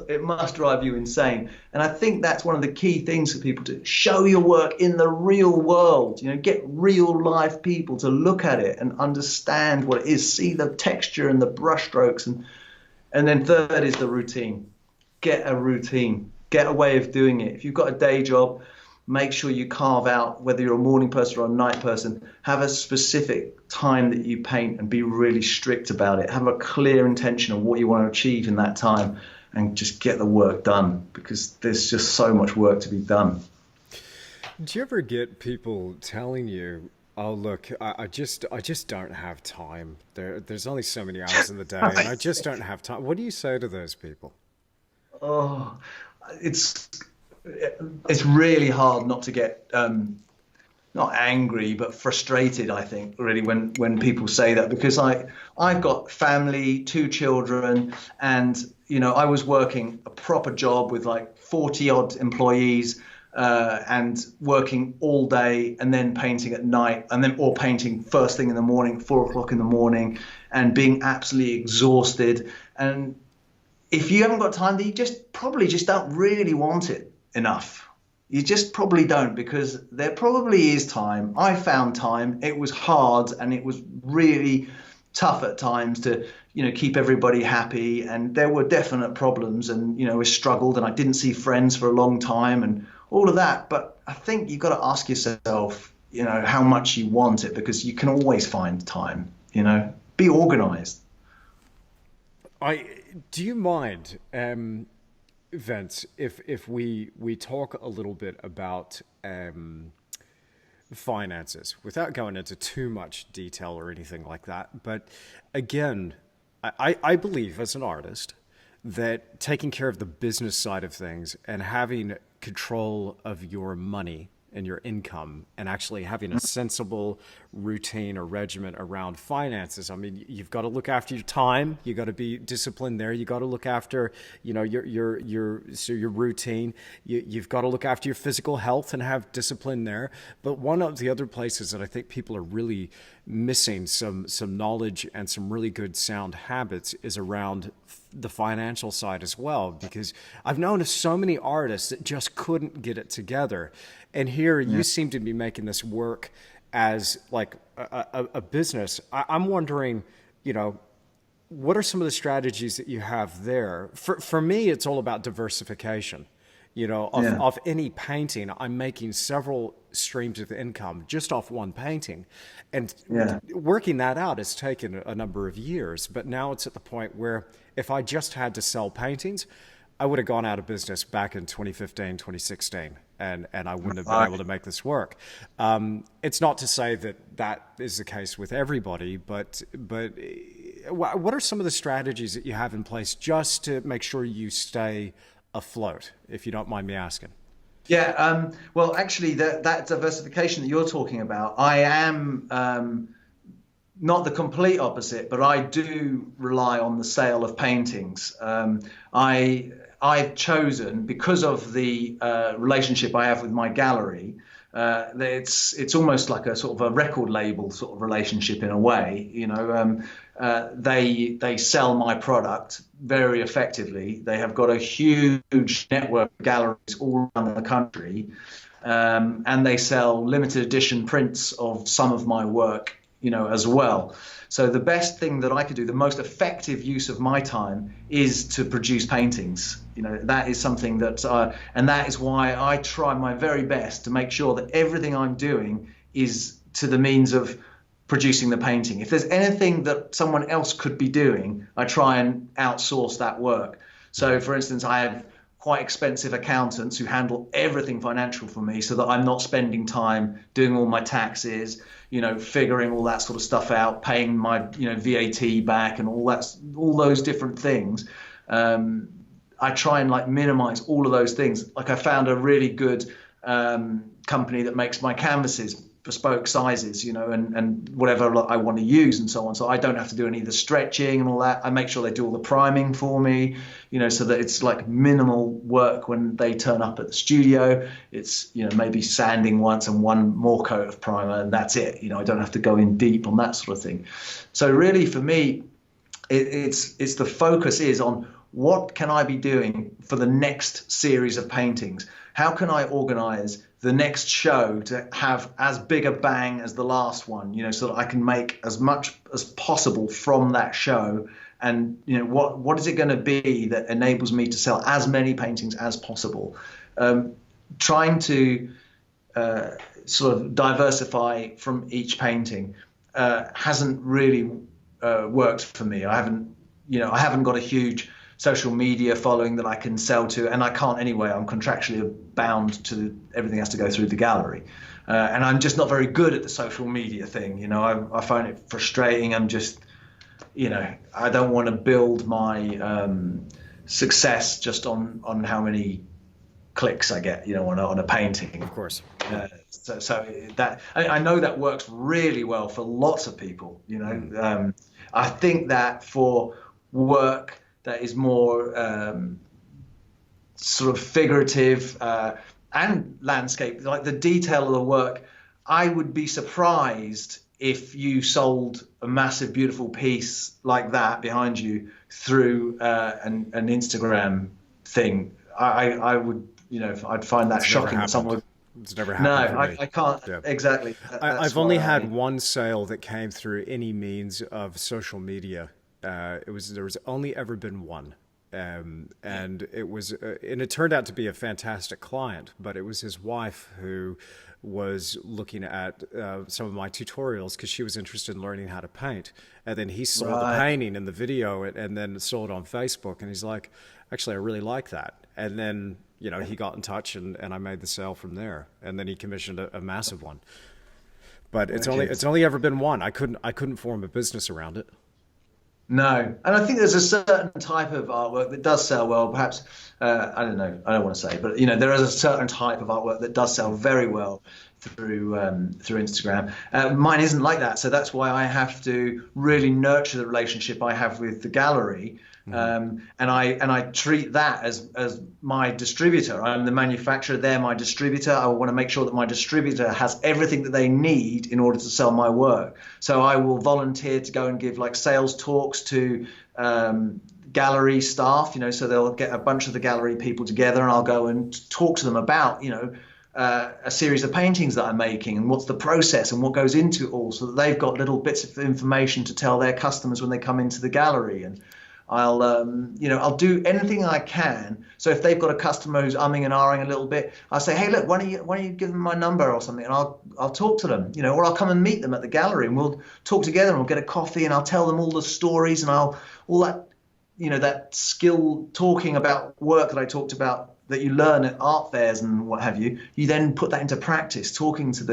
Speaker 6: It must drive you insane. And I think that's one of the key things for people, to show your work in the real world. Get real life people to look at it and understand what it is, see the texture and the brush strokes. And then third is the routine. Get a routine, get a way of doing it. If you've got a day job, make sure you carve out, whether you're a morning person or a night person, have a specific time that you paint and be really strict about it. Have a clear intention of what you want to achieve in that time and just get the work done, because there's just so much work to be done.
Speaker 1: Do you ever get people telling you, "Oh, look, I just don't have time. There's only so many hours in the day, and I just don't have time"? What do you say to those people?
Speaker 6: Oh, it's really hard not to get not angry but frustrated, I think, really, when people say that, because I've got family, 2 children, and I was working a proper job with like 40 odd employees, and working all day and then painting at night, or painting first thing in the morning, 4 o'clock in the morning, and being absolutely exhausted. And if you haven't got time, then you probably don't really want it enough. You just probably don't, because there probably is time. I found time. It was hard, and it was really tough at times to keep everybody happy, and there were definite problems, and we struggled, and I didn't see friends for a long time and all of that. But I think you've got to ask yourself how much you want it, because you can always find time. Be organized.
Speaker 1: Do you mind, Vince, if we talk a little bit about finances, without going into too much detail or anything like that? But again, I believe as an artist that taking care of the business side of things and having control of your money and your income, and actually having a sensible routine or regimen around finances. I mean, you've got to look after your time. You got to be disciplined there. You got to look after, your routine. You've got to look after your physical health and have discipline there. But one of the other places that I think people are really missing some knowledge and some really good sound habits is around the financial side as well, because I've known so many artists that just couldn't get it together. And here you seem to be making this work as like a business. I'm wondering, what are some of the strategies that you have there? For me, it's all about diversification. Of any painting, I'm making several streams of income just off one painting. And working that out has taken a number of years. But now it's at the point where if I just had to sell paintings, I would have gone out of business back in 2015, 2016, and I wouldn't have been able to make this work. It's not to say that is the case with everybody, but what are some of the strategies that you have in place just to make sure you stay afloat, if you don't mind me asking?
Speaker 6: Yeah, well, actually, that diversification that you're talking about, I am not the complete opposite, but I do rely on the sale of paintings. I've chosen, because of the relationship I have with my gallery, it's almost like a sort of a record label sort of relationship in a way. They sell my product very effectively. They have got a huge network of galleries all around the country, and they sell limited edition prints of some of my work, as well. So the best thing that I could do, the most effective use of my time, is to produce paintings. That is something that, and that is why I try my very best to make sure that everything I'm doing is to the means of producing the painting. If there's anything that someone else could be doing, I try and outsource that work. So, for instance, I have quite expensive accountants who handle everything financial for me, so that I'm not spending time doing all my taxes, figuring all that sort of stuff out, paying my, VAT back and all those different things. I try and minimize all of those things. I found a really good company that makes my canvases, bespoke sizes, and whatever I want to use and so on. So I don't have to do any of the stretching and all that. I make sure they do all the priming for me, so that it's minimal work when they turn up at the studio. It's, maybe sanding once and one more coat of primer, and that's it. I don't have to go in deep on that sort of thing. So really for me, it's the focus is on what can I be doing for the next series of paintings? How can I organize the next show to have as big a bang as the last one, so that I can make as much as possible from that show? And, what is it going to be that enables me to sell as many paintings as possible? Trying to sort of diversify from each painting hasn't really worked for me. I haven't got a huge social media following that I can sell to, and I can't anyway. I'm contractually bound to everything has to go through the gallery, and I'm just not very good at the social media thing. I find it frustrating. I'm just, I don't want to build my success just on how many clicks I get, on a painting.
Speaker 1: Of course.
Speaker 6: So that I know that works really well for lots of people. I think that for work that is more sort of figurative and landscape, like the detail of the work, I would be surprised if you sold a massive, beautiful piece like that behind you through an Instagram thing. I would, I'd find that shocking.
Speaker 1: It's never happened.
Speaker 6: No, I can't. Yeah. Exactly.
Speaker 1: I've only had one sale that came through any means of social media. There was only ever been one. And it turned out to be a fantastic client, but it was his wife who was looking at some of my tutorials because she was interested in learning how to paint. And then he saw the painting in the video and then saw it on Facebook, and he's like, actually, I really like that. And then, he got in touch and I made the sale from there. And then he commissioned a massive one. But it's only ever been one. I couldn't form a business around it.
Speaker 6: No, and I think there's a certain type of artwork that does sell well. Perhaps I don't know. I don't want to say, but there is a certain type of artwork that does sell very well through Instagram. Mine isn't like that, so that's why I have to really nurture the relationship I have with the gallery. And I treat that as my distributor. I'm the manufacturer, they're my distributor. I want to make sure that my distributor has everything that they need in order to sell my work. So I will volunteer to go and give like sales talks to gallery staff, so they'll get a bunch of the gallery people together and I'll go and talk to them about, a series of paintings that I'm making and what's the process and what goes into it all, so that they've got little bits of information to tell their customers when they come into the gallery. And I'll do anything I can. So if they've got a customer who's umming and ahhing a little bit, I'll say, hey, look, why don't you give them my number or something, and I'll talk to them, or I'll come and meet them at the gallery and we'll talk together and we'll get a coffee and I'll tell them all the stories and all that, that skill talking about work that I talked about that you learn at art fairs and what have you. You then put that into practice, talking to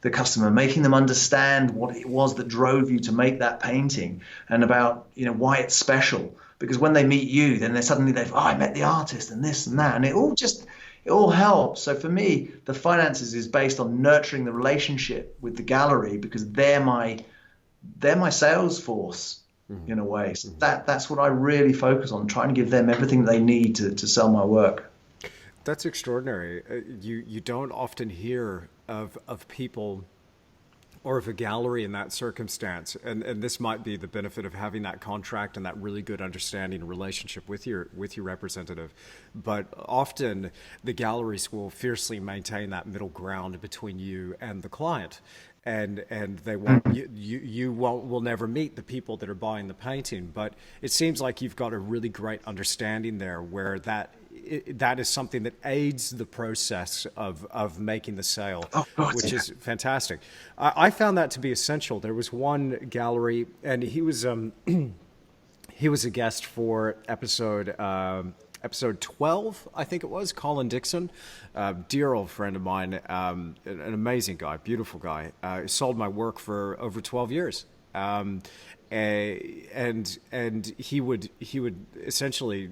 Speaker 6: the customer, making them understand what it was that drove you to make that painting and about, why it's special. Because when they meet you, then I met the artist and this and that, and it all helps. So for me, the finances is based on nurturing the relationship with the gallery, because they're my sales force in a way. So that's what I really focus on, trying to give them everything they need to sell my work.
Speaker 1: That's extraordinary. You don't often hear of people or of a gallery in that circumstance, and this might be the benefit of having that contract and that really good understanding and relationship with your representative. But often the galleries will fiercely maintain that middle ground between you and the client. And they won't, will never meet the people that are buying the painting. But it seems like you've got a really great understanding there, where that is something that aids the process of making the sale, which is fantastic. I found that to be essential. There was one gallery, and he was a guest for episode 12, I think it was, Colin Dixon, dear old friend of mine, an amazing guy, beautiful guy. He sold my work for over 12 years. And he would essentially,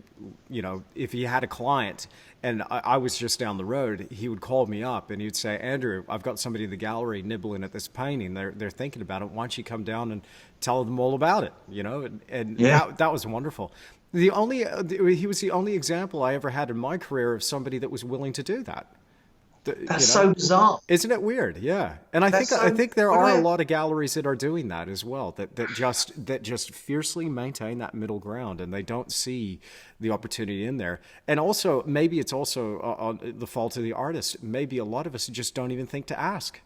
Speaker 1: if he had a client and I was just down the road, he would call me up and he'd say, Andrew, I've got somebody in the gallery nibbling at this painting. They're thinking about it. Why don't you come down and tell them all about it? That was wonderful. He was the only example I ever had in my career of somebody that was willing to do that.
Speaker 6: That's so bizarre.
Speaker 1: Isn't it weird? Yeah. And I think there are a lot of galleries that are doing that as well, that just fiercely maintain that middle ground, and they don't see the opportunity in there. And also, maybe it's also on the fault of the artist. Maybe a lot of us just don't even think to ask.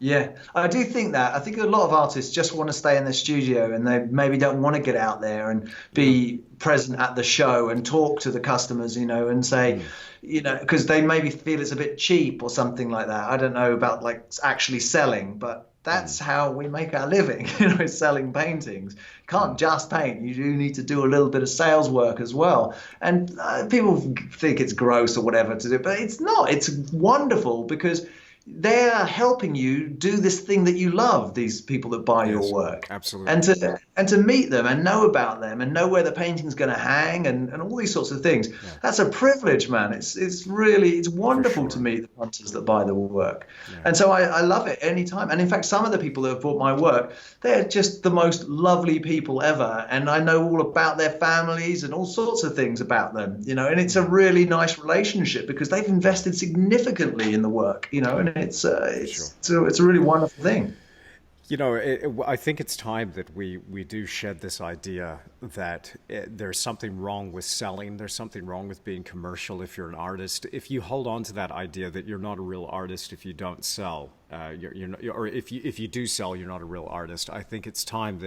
Speaker 6: Yeah, I do think that. I think a lot of artists just want to stay in their studio and they maybe don't want to get out there and be present at the show and talk to the customers, and say, because they maybe feel it's a bit cheap or something like that. I don't know about like actually selling, but that's how we make our living, selling paintings. You can't just paint. You do need to do a little bit of sales work as well. And people think it's gross or whatever to do, but it's not. It's wonderful because they're helping you do this thing that you love, these people that buy your work.
Speaker 1: Absolutely.
Speaker 6: And to meet them and know about them and know where the painting's going to hang and all these sorts of things. That's a privilege, man. It's wonderful to meet the punters that buy the work. And so I love it anytime. And in fact, some of the people that have bought my work, they're just the most lovely people ever. And I know all about their families and all sorts of things about them, and it's a really nice relationship because they've invested significantly in the work, and it's a really wonderful thing.
Speaker 1: I think it's time that we do shed this idea that there's something wrong with selling. There's something wrong with being commercial if you're an artist. If you hold on to that idea that you're not a real artist if you don't sell, or if you do sell, you're not a real artist. I think it's time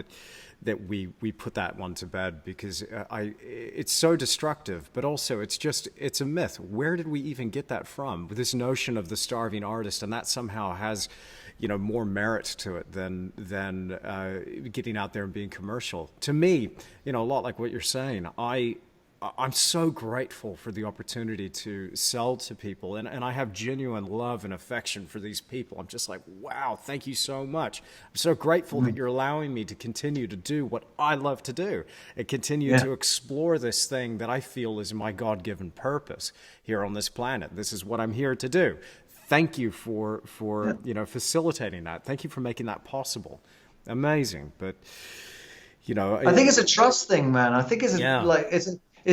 Speaker 1: that we put that one to bed because it's so destructive, but also it's a myth. Where did we even get that from? This notion of the starving artist, and that somehow has more merit to it than getting out there and being commercial. To me, a lot like what you're saying, I'm so grateful for the opportunity to sell to people, and I have genuine love and affection for these people. I'm just like, wow, thank you so much. I'm so grateful that you're allowing me to continue to do what I love to do and continue to explore this thing that I feel is my God-given purpose here on this planet. This is what I'm here to do. Thank you for facilitating that. Thank you for making that possible. Amazing, but
Speaker 6: I think it's a trust thing, man. I think it's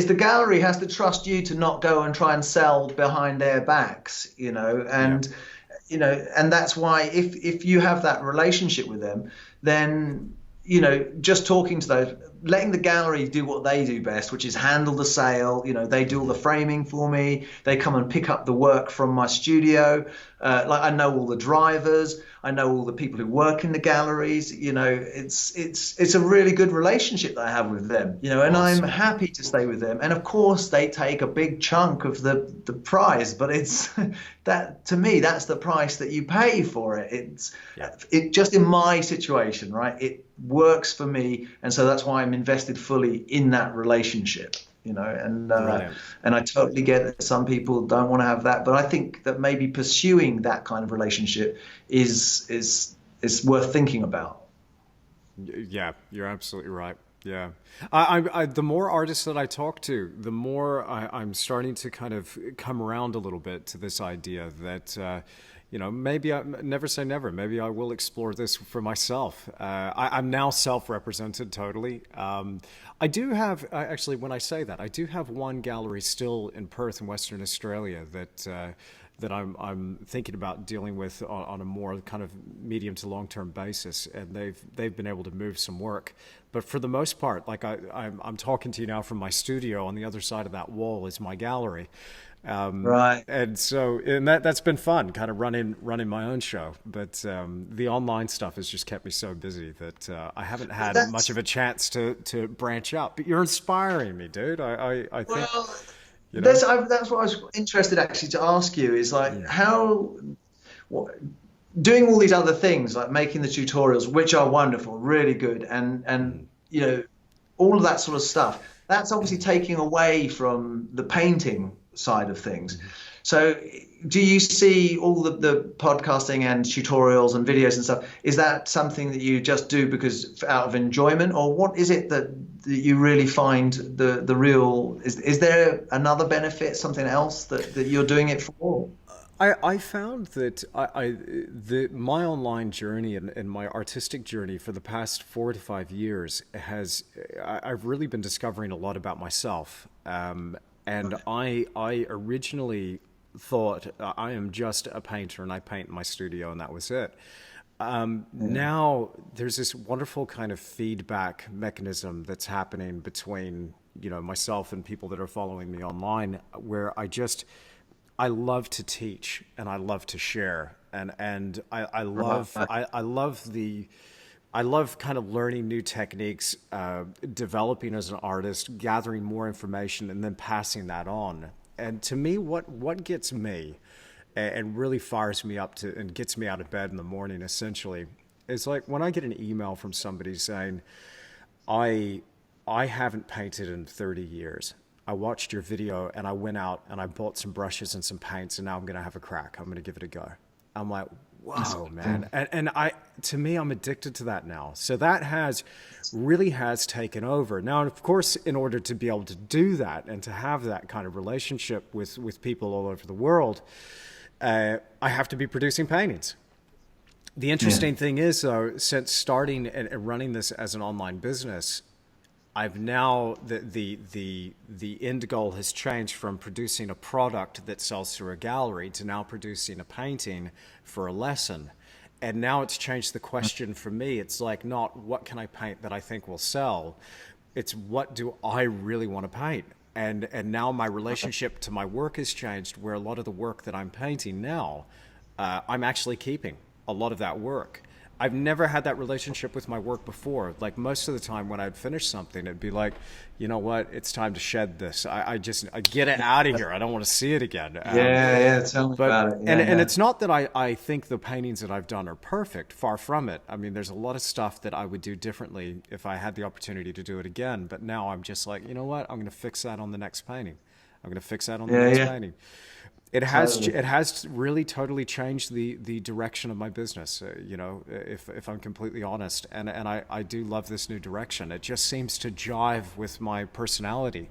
Speaker 6: the gallery has to trust you to not go and try and sell behind their backs, and that's why if you have that relationship with them, then just talking to those, letting the gallery do what they do best, which is handle the sale. They do all the framing for me. They come and pick up the work from my studio. Like I know all the drivers. I know all the people who work in the galleries. It's a really good relationship that I have with them. And I'm happy to stay with them. And of course, they take a big chunk of the prize, but it's that to me, that's the price that you pay for it. It just in my situation, right? It works for me, and so that's why I'm invested fully in that relationship. And I totally get that some people don't want to have that, but I think that maybe pursuing that kind of relationship is worth thinking about.
Speaker 1: Yeah, you're absolutely right. Yeah, I the more artists that I talk to, the more I'm starting to kind of come around a little bit to this idea that maybe never say never. Maybe I will explore this for myself. I'm now self-represented totally. I do have, actually, when I say that, I do have one gallery still in Perth in Western Australia that I'm thinking about dealing with on a more kind of medium to long-term basis, and they've been able to move some work. But for the most part, like I'm talking to you now from my studio, on the other side of that wall is my gallery.
Speaker 6: Right.
Speaker 1: And so, that's been fun, kind of running my own show. But the online stuff has just kept me so busy that I haven't had much of a chance to branch out. But you're inspiring me, dude. I think.
Speaker 6: Well, that's what I was interested actually to ask you is like doing all these other things like making the tutorials, which are wonderful, really good, and all of that sort of stuff. That's obviously taking away from the painting side of things. So do you see all the podcasting and tutorials and videos and stuff, is that something that you just do because out of enjoyment, or what is it that you really find the real, is there another benefit, something else that you're doing it for?
Speaker 1: I found that my online journey and my artistic journey for the past 4 to 5 years I've really been discovering a lot about myself. And I originally thought I am just a painter and I paint in my studio and that was it. Now there's this wonderful kind of feedback mechanism that's happening between myself and people that are following me online, where I love to teach and I love to share. and I love I love kind of learning new techniques, developing as an artist, gathering more information, and then passing that on. And to me, what gets me and really fires me up to and gets me out of bed in the morning, essentially, is like when I get an email from somebody saying, I haven't painted in 30 years. I watched your video and I went out and I bought some brushes and some paints, and now I'm going to have a crack. I'm going to give it a go. I'm like, whoa, man. And to me, I'm addicted to that now. So that really has taken over. Now, of course, in order to be able to do that and to have that kind of relationship with people all over the world, I have to be producing paintings. The interesting thing is, though, since starting and running this as an online business, I've now, the end goal has changed from producing a product that sells through a gallery to now producing a painting for a lesson. And now it's changed the question for me. It's like not what can I paint that I think will sell. It's what do I really want to paint? And now my relationship to my work has changed, where a lot of the work that I'm painting now, I'm actually keeping a lot of that work. I've never had that relationship with my work before. Like most of the time when I'd finish something, it'd be like, you know what, it's time to shed this. I get it out of here. I don't want to see it again.
Speaker 6: Tell me about it.
Speaker 1: And it's not that I think the paintings that I've done are perfect. Far from it. I mean, there's a lot of stuff that I would do differently if I had the opportunity to do it again. But now I'm just like, you know what, I'm going to fix that on the next painting. I'm going to fix that on the next painting. It has really totally changed the direction of my business, you know, if I'm completely honest. And I do love this new direction. It just seems to jive with my personality.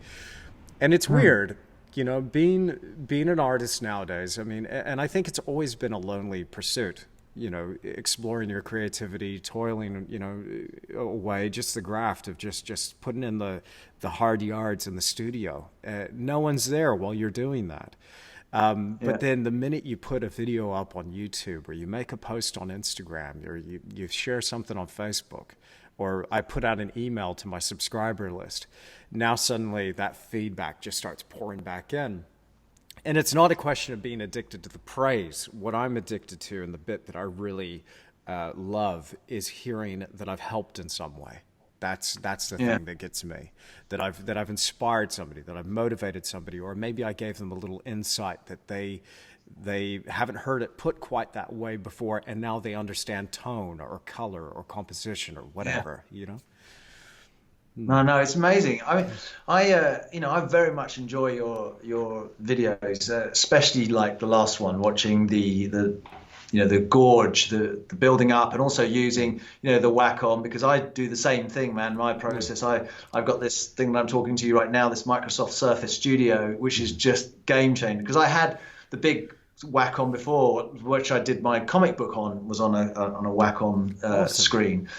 Speaker 1: And it's weird, you know, being an artist nowadays. I mean, and I think it's always been a lonely pursuit, you know, exploring your creativity, toiling, you know, away, just the graft of just putting in the hard yards in the studio. No one's there while you're doing that. But then the minute you put a video up on YouTube, or you make a post on Instagram, or you share something on Facebook, or I put out an email to my subscriber list, now suddenly that feedback just starts pouring back in. And it's not a question of being addicted to the praise. What I'm addicted to, and the bit that I really love, is hearing that I've helped in some way. That's the thing that gets me, that I've inspired somebody, that I've motivated somebody, or maybe I gave them a little insight that they haven't heard it put quite that way before, and now they understand tone or color or composition or whatever, you know.
Speaker 6: No, it's amazing. I mean, I very much enjoy your videos, especially like the last one, watching the gorge, the building up, and also using, you know, the Wacom, because I do the same thing, man. My process, I've got this thing that I'm talking to you right now, this Microsoft Surface Studio, which is just game changing, because I had the big Wacom before, which I did my comic book on, was on a Wacom screen.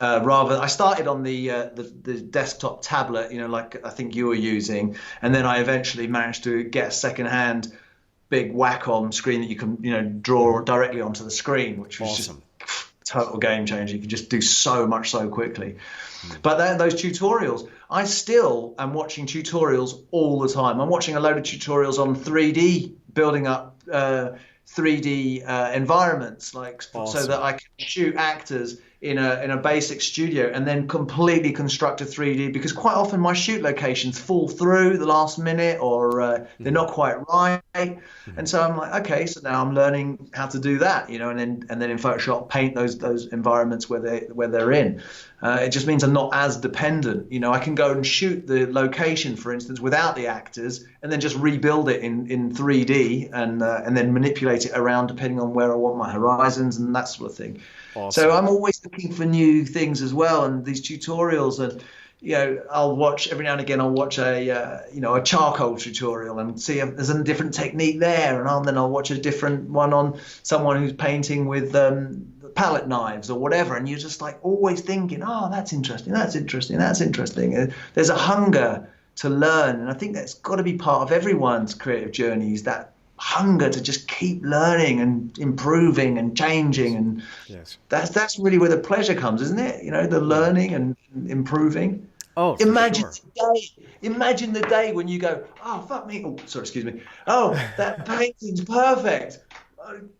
Speaker 6: I started on the desktop tablet, you know, like I think you were using, and then I eventually managed to get a second-hand big Wacom screen that you can, you know, draw directly onto the screen, which was just total game changer. You can just do so much so quickly. But those tutorials, I still am watching tutorials all the time. I'm watching a load of tutorials on 3D, building up 3D environments, like so that I can shoot actors in a basic studio and then completely construct a 3D, because quite often my shoot locations fall through the last minute, or they're not quite right. And so I'm like, okay, so now I'm learning how to do that, you know, and then in Photoshop paint those environments where they're in. It just means I'm not as dependent. You know, I can go and shoot the location, for instance, without the actors, and then just rebuild it in 3D and then manipulate it around depending on where I want my horizons and that sort of thing. Awesome. So I'm always looking for new things as well, and these tutorials, and you know, I'll watch every now and again. I'll watch a charcoal tutorial and see if there's a different technique there, and then I'll watch a different one on someone who's painting with palette knives or whatever, and you're just like always thinking, oh, that's interesting, that's interesting, that's interesting. There's a hunger to learn, and I think that's got to be part of everyone's creative journeys, that hunger to just keep learning and improving and changing, and that's really where the pleasure comes, isn't it? You know, the learning and improving.
Speaker 1: Oh,
Speaker 6: imagine the day when you go, oh fuck me, oh sorry, excuse me, oh that painting's perfect,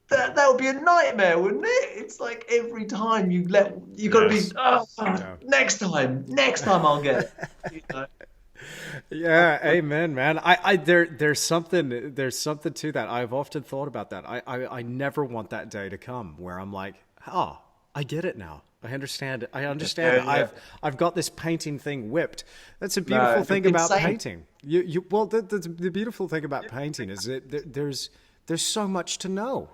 Speaker 6: that would be a nightmare, wouldn't it? It's like every time you've got to be, next time I'll get it. You know?
Speaker 1: Yeah, amen, man. There's something to that. I've often thought about that. I never want that day to come where I'm like, oh, I get it now. I understand it.
Speaker 6: Yeah.
Speaker 1: I've got this painting thing whipped. That's a beautiful thing about painting. The beautiful thing about painting is that there's so much to know.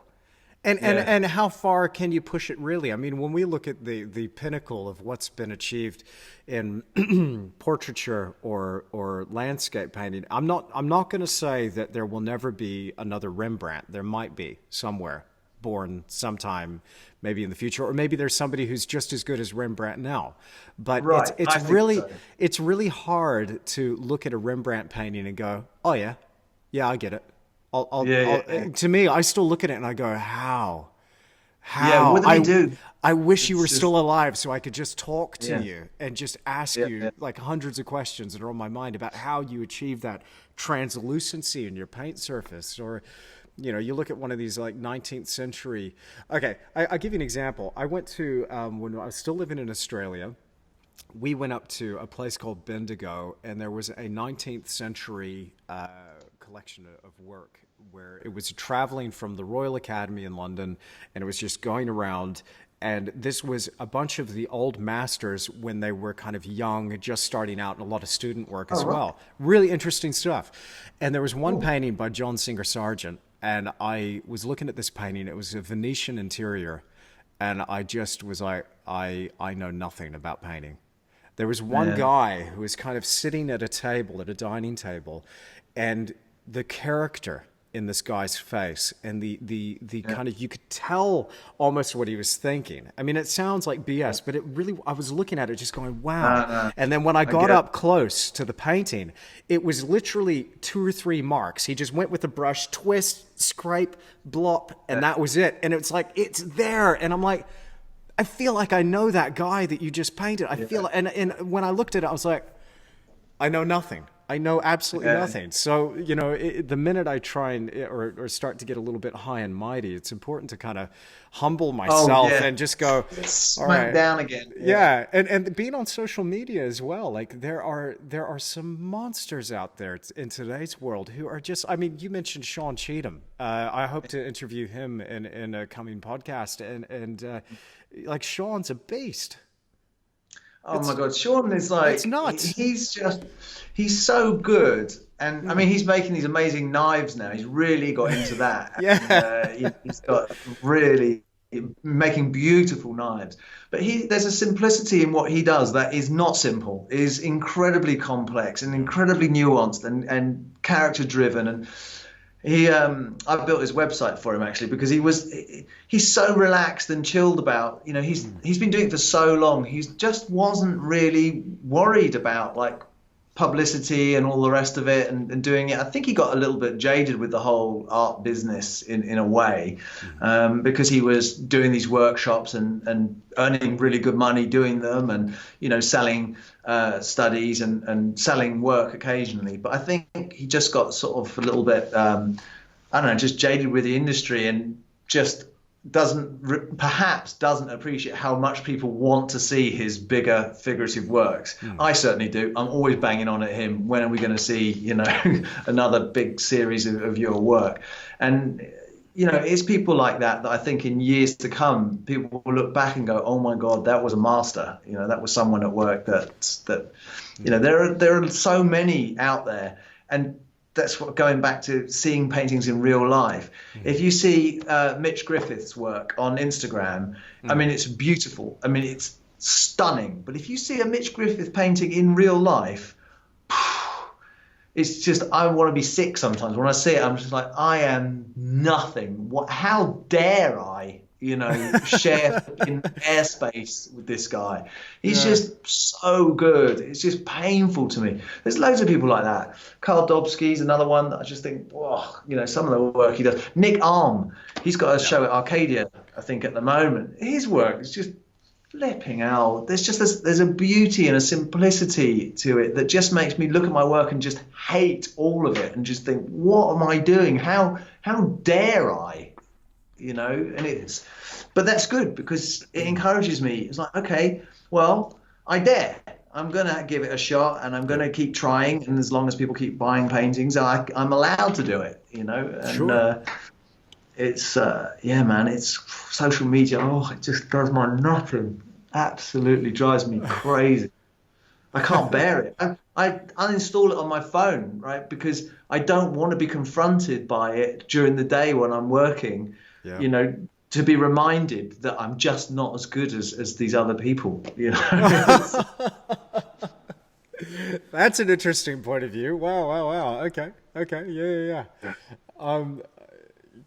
Speaker 1: And how far can you push it really? I mean, when we look at the pinnacle of what's been achieved in portraiture or landscape painting, I'm not going to say that there will never be another Rembrandt. There might be somewhere born sometime, maybe in the future, or maybe there's somebody who's just as good as Rembrandt now. But it's really hard to look at a Rembrandt painting and go, oh yeah, I get it. To me, I still look at it and I go, how?
Speaker 6: Yeah, what did he do?
Speaker 1: I wish you were still alive so I could just talk to you and just ask you like hundreds of questions that are on my mind about how you achieve that translucency in your paint surface. Or, you know, you look at one of these like 19th century. Okay, I'll give you an example. I went to, when I was still living in Australia, we went up to a place called Bendigo, and there was a 19th century collection of work where it was traveling from the Royal Academy in London, and it was just going around. And this was a bunch of the old masters when they were kind of young, just starting out, and a lot of student work as well. Really interesting stuff. And there was one painting by John Singer Sargent, and I was looking at this painting. It was a Venetian interior, and I just was like, I know nothing about painting. There was one guy who was kind of sitting at a table, at a dining table, and the character in this guy's face and the kind of, you could tell almost what he was thinking. I mean, it sounds like BS, but it really, I was looking at it just going, wow. And then when I got up close to the painting, it was literally 2 or 3 marks. He just went with the brush, twist, scrape, blop, and that was it. And it's like, it's there. And I'm like, I feel like I know that guy that you just painted. I feel, and when I looked at it, I was like, I know nothing. I know absolutely nothing. So, you know, the minute I try and or start to get a little bit high and mighty, it's important to kind of humble myself and just go,
Speaker 6: smack down again.
Speaker 1: Yeah. And being on social media as well, like there are some monsters out there in today's world who are just, I mean, you mentioned Sean Cheetham. I hope to interview him in a coming podcast. And like Sean's a beast.
Speaker 6: Oh my God, Sean is like,
Speaker 1: it's nuts.
Speaker 6: He's so good. And I mean, he's making these amazing knives now. He's really got into that. And, he's got really making beautiful knives. But there's a simplicity in what he does that is not simple, is incredibly complex and incredibly nuanced and character driven. And I built his website for him actually because he's so relaxed and chilled about, you know, he's been doing it for so long. He just wasn't really worried about like publicity and all the rest of it and doing it. I think he got a little bit jaded with the whole art business in a way, because he was doing these workshops and earning really good money doing them and, you know, selling studies and selling work occasionally. But I think he just got sort of a little bit, I don't know, just jaded with the industry and just perhaps doesn't appreciate how much people want to see his bigger figurative works. I certainly do. I'm always banging on at him. When are we going to see, you know, another big series of your work? And, you know, it's people like that I think in years to come, people will look back and go, oh my God, that was a master. You know, that was someone at work that, you know, there are so many out there. And that's what, going back to seeing paintings in real life. If you see Mitch Griffith's work on Instagram, I mean, it's beautiful. I mean, it's stunning. But if you see a Mitch Griffith painting in real life, it's just, I want to be sick sometimes. When I see it, I'm just like, I am nothing. How dare I, you know, share in airspace with this guy? He's just so good. It's just painful to me. There's loads of people like that. Karl Dobsky's another one that I just think, oh, you know, some of the work he does. Nick Arm, he's got a show at Arcadia, I think, at the moment. His work is just flipping out. There's a beauty and a simplicity to it that just makes me look at my work and just hate all of it and just think, what am I doing? How dare I? you know, and but that's good because it encourages me. It's like, okay, well, I dare. I'm going to give it a shot and I'm going to keep trying. And as long as people keep buying paintings, I'm allowed to do it, you know, and
Speaker 1: Sure.
Speaker 6: it's, yeah, man, it's social media. Oh, it just does my nothing. Absolutely drives me crazy. I can't bear it. I uninstall it on my phone, right? Because I don't want to be confronted by it during the day when I'm working, you know, to be reminded that I'm just not as good as these other people, you know.
Speaker 1: That's an interesting point of view. Wow, wow, wow. Okay, okay, yeah.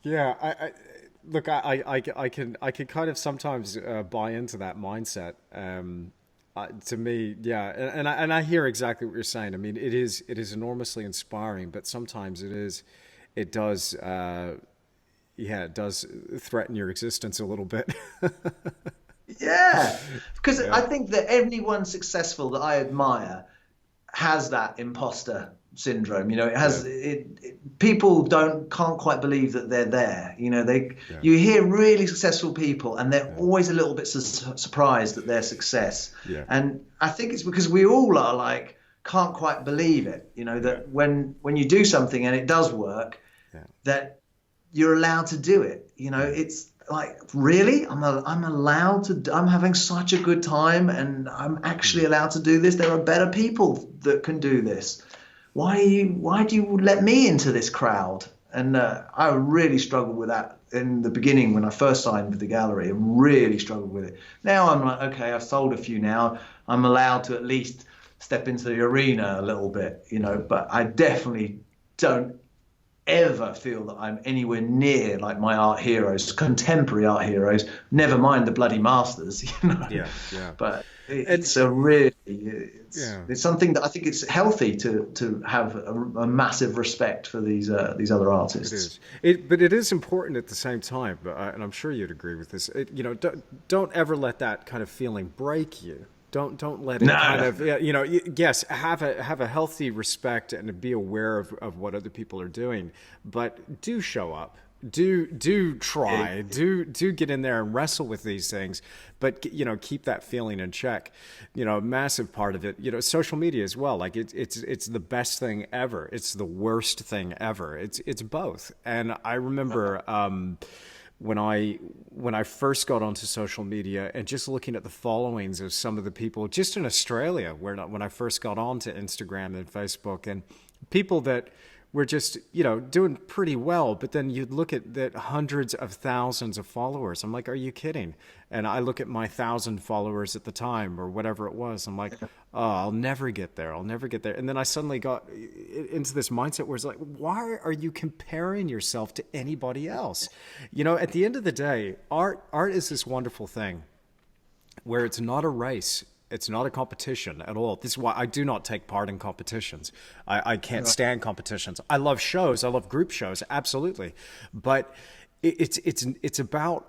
Speaker 1: Yeah, look, I can kind of sometimes buy into that mindset. To me, yeah, and I hear exactly what you're saying. I mean, it is enormously inspiring, but sometimes it does. Yeah, it does threaten your existence a little bit.
Speaker 6: Yeah, because I think that anyone successful that I admire has that imposter syndrome. You know, it has people can't quite believe that they're there. You know, you hear really successful people and they're always a little bit surprised at their success.
Speaker 1: Yeah.
Speaker 6: And I think it's because we all are like can't quite believe it. You know, that when you do something and it does work, that you're allowed to do it. You know, it's like, really? I'm allowed to, I'm having such a good time and I'm actually allowed to do this. There are better people that can do this. Why do you let me into this crowd? And I really struggled with that in the beginning when I first signed with the gallery. I really struggled with it. Now I'm like, okay, I've sold a few now. I'm allowed to at least step into the arena a little bit, you know, but I definitely don't ever feel that I'm anywhere near like my art heroes, contemporary art heroes, never mind the bloody masters, you know.
Speaker 1: Yeah.
Speaker 6: But it's something that I think it's healthy to have a massive respect for these other artists.
Speaker 1: It is. But it is important at the same time, and I'm sure you'd agree with this. You know, don't ever let that kind of feeling break you. Don't let it you know, yes, have a healthy respect and be aware of what other people are doing, but do show up. Do try. Do get in there and wrestle with these things, but you know, keep that feeling in check. You know, a massive part of it, you know, social media as well. Like it's the best thing ever. It's the worst thing ever. It's both. And I remember when I first got onto social media and just looking at the followings of some of the people just in Australia, when I first got onto Instagram and Facebook, and people that were just, you know, doing pretty well, but then you'd look at that hundreds of thousands of followers. I'm like, are you kidding? And I look at my 1,000 followers at the time or whatever it was. I'm like, oh, I'll never get there. I'll never get there. And then I suddenly got into this mindset where it's like, why are you comparing yourself to anybody else? You know, at the end of the day, art is this wonderful thing where it's not a race. It's not a competition at all. This is why I do not take part in competitions. I can't stand competitions. I love shows. I love group shows, absolutely. But it's about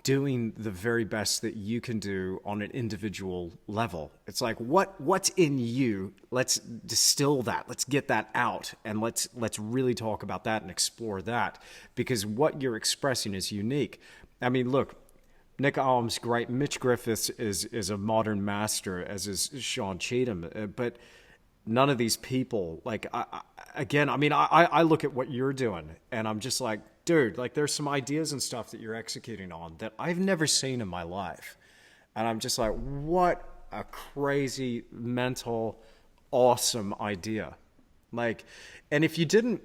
Speaker 1: doing the very best that you can do on an individual level. It's like what's in you. Let's distill that. Let's get that out, and let's really talk about that and explore that, because what you're expressing is unique. I mean, look. Nick Alm's great. Mitch Griffiths is a modern master, as is Sean Cheatham. But none of these people, like, I look at what you're doing, and I'm just like, dude, like, there's some ideas and stuff that you're executing on that I've never seen in my life. And I'm just like, what a crazy, mental, awesome idea. Like, and if you didn't,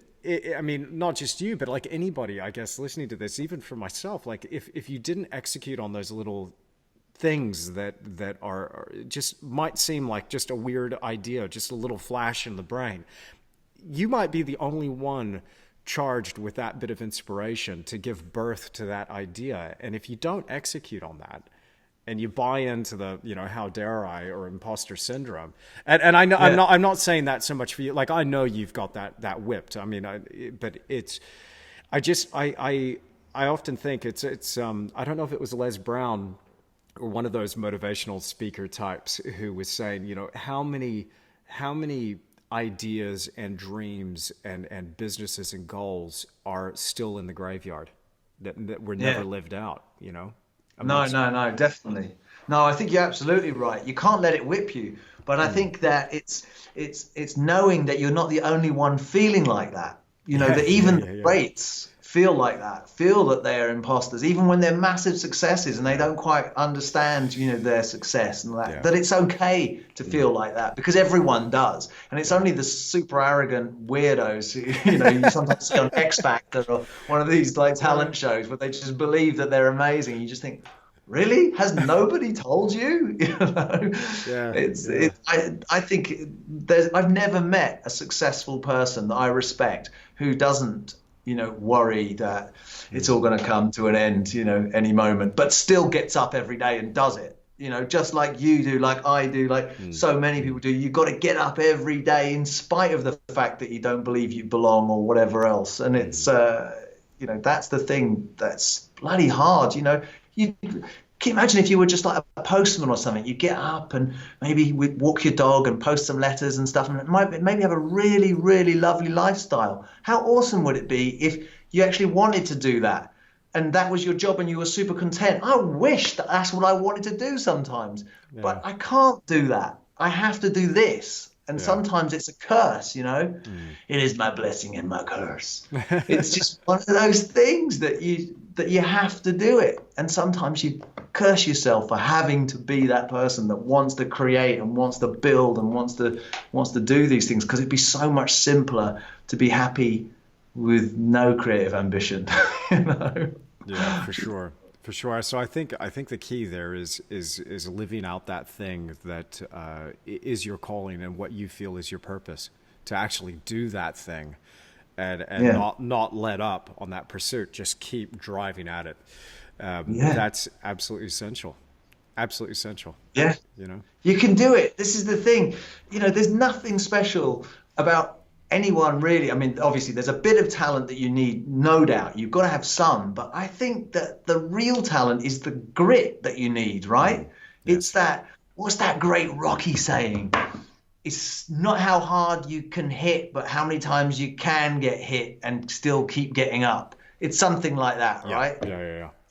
Speaker 1: I mean, not just you, but like anybody, I guess, listening to this, even for myself, like if you didn't execute on those little things that are just might seem like just a weird idea, just a little flash in the brain, you might be the only one charged with that bit of inspiration to give birth to that idea. And if you don't execute on that, and you buy into the, you know, how dare I, or imposter syndrome. And I know, I'm not saying that so much for you. Like, I know you've got that whipped. I mean, but it's, I often think it's I don't know if it was Les Brown or one of those motivational speaker types who was saying, you know, how many ideas and dreams and businesses and goals are still in the graveyard. that were never lived out, you know?
Speaker 6: No, definitely. No, I think you're absolutely right. You can't let it whip you. But I think that it's knowing that you're not the only one feeling like that. You know, that even the greats feel like that, feel that they are imposters, even when they're massive successes and they don't quite understand, you know, their success and that it's okay to feel like that, because everyone does. And it's only the super arrogant weirdos who, you know, you sometimes see on X Factor or one of these like talent shows where they just believe that they're amazing. You just think, really? Has nobody told you? You know, I think I've never met a successful person that I respect who doesn't, you know, worry that it's all going to come to an end, you know, any moment, but still gets up every day and does it. You know, just like you do, like I do, like so many people do. You've got to get up every day in spite of the fact that you don't believe you belong or whatever else. And it's, you know, that's the thing that's bloody hard, you know. Can you imagine if you were just like a postman or something? You get up and maybe walk your dog and post some letters and stuff, and maybe have a really, really lovely lifestyle. How awesome would it be if you actually wanted to do that, and that was your job and you were super content? I wish that that's what I wanted to do sometimes, but I can't do that. I have to do this. And sometimes it's a curse, you know. It is my blessing and my curse. It's just one of those things that you have to do it. And sometimes you curse yourself for having to be that person that wants to create and wants to build and wants to do these things, because it'd be so much simpler to be happy with no creative ambition, you know.
Speaker 1: Yeah, for sure. For sure. So I think the key there is living out that thing that is your calling and what you feel is your purpose, to actually do that thing, and not let up on that pursuit. Just keep driving at it. That's absolutely essential. Absolutely essential.
Speaker 6: Yeah.
Speaker 1: You know,
Speaker 6: you can do it. This is the thing. You know, there's nothing special about anyone really. I mean, obviously there's a bit of talent that you need, no doubt. You've got to have some, but I think that the real talent is the grit that you need, right? It's that, what's that great Rocky saying? It's not how hard you can hit, but how many times you can get hit and still keep getting up. It's something like that, right?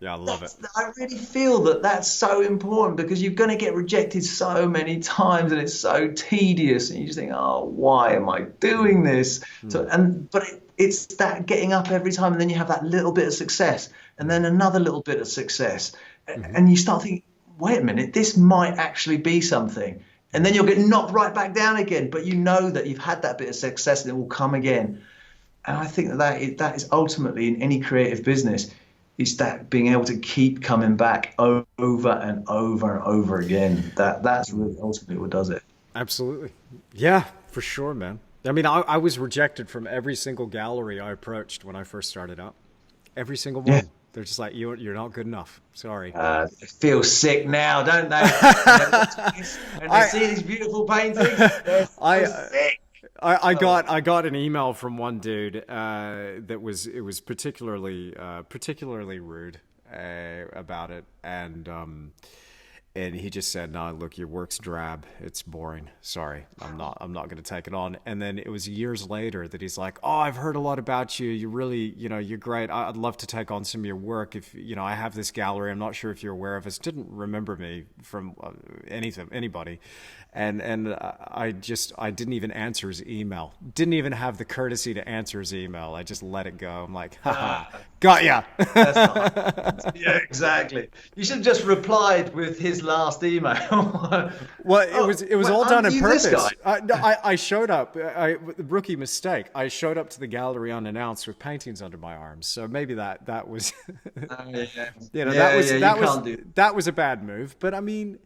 Speaker 1: Yeah, I love it.
Speaker 6: I really feel that that's so important, because you're going to get rejected so many times and it's so tedious, and you just think, oh, why am I doing this? But it's that getting up every time, and then you have that little bit of success and then another little bit of success, and you start thinking, wait a minute, this might actually be something. And then you'll get knocked right back down again, but you know that you've had that bit of success and it will come again. And I think that is ultimately, in any creative business, it's that being able to keep coming back over and over and over again. That's really ultimately what does it.
Speaker 1: Absolutely. Yeah, for sure, man. I mean, I was rejected from every single gallery I approached when I first started out. Every single one. Yeah. They're just like, you're not good enough. Sorry.
Speaker 6: They feel sick now, don't they? And they see these beautiful paintings. They're so sick.
Speaker 1: I got an email from one dude that was particularly rude about it, and he just said, "No, look, your work's drab. It's boring. Sorry, I'm not going to take it on." And then it was years later that he's like, "Oh, I've heard a lot about you. You really, you're great. I'd love to take on some of your work. If I have this gallery. I'm not sure if you're aware of it. Didn't remember me from anybody." And I didn't even answer his email. Didn't even have the courtesy to answer his email. I just let it go. I'm like, haha, got ya.
Speaker 6: That's not, yeah, exactly. You should have just replied with his last email.
Speaker 1: Well, it was all done on purpose. I showed up. Rookie mistake. I showed up to the gallery unannounced with paintings under my arms. So maybe that was, that was a bad move. But I mean,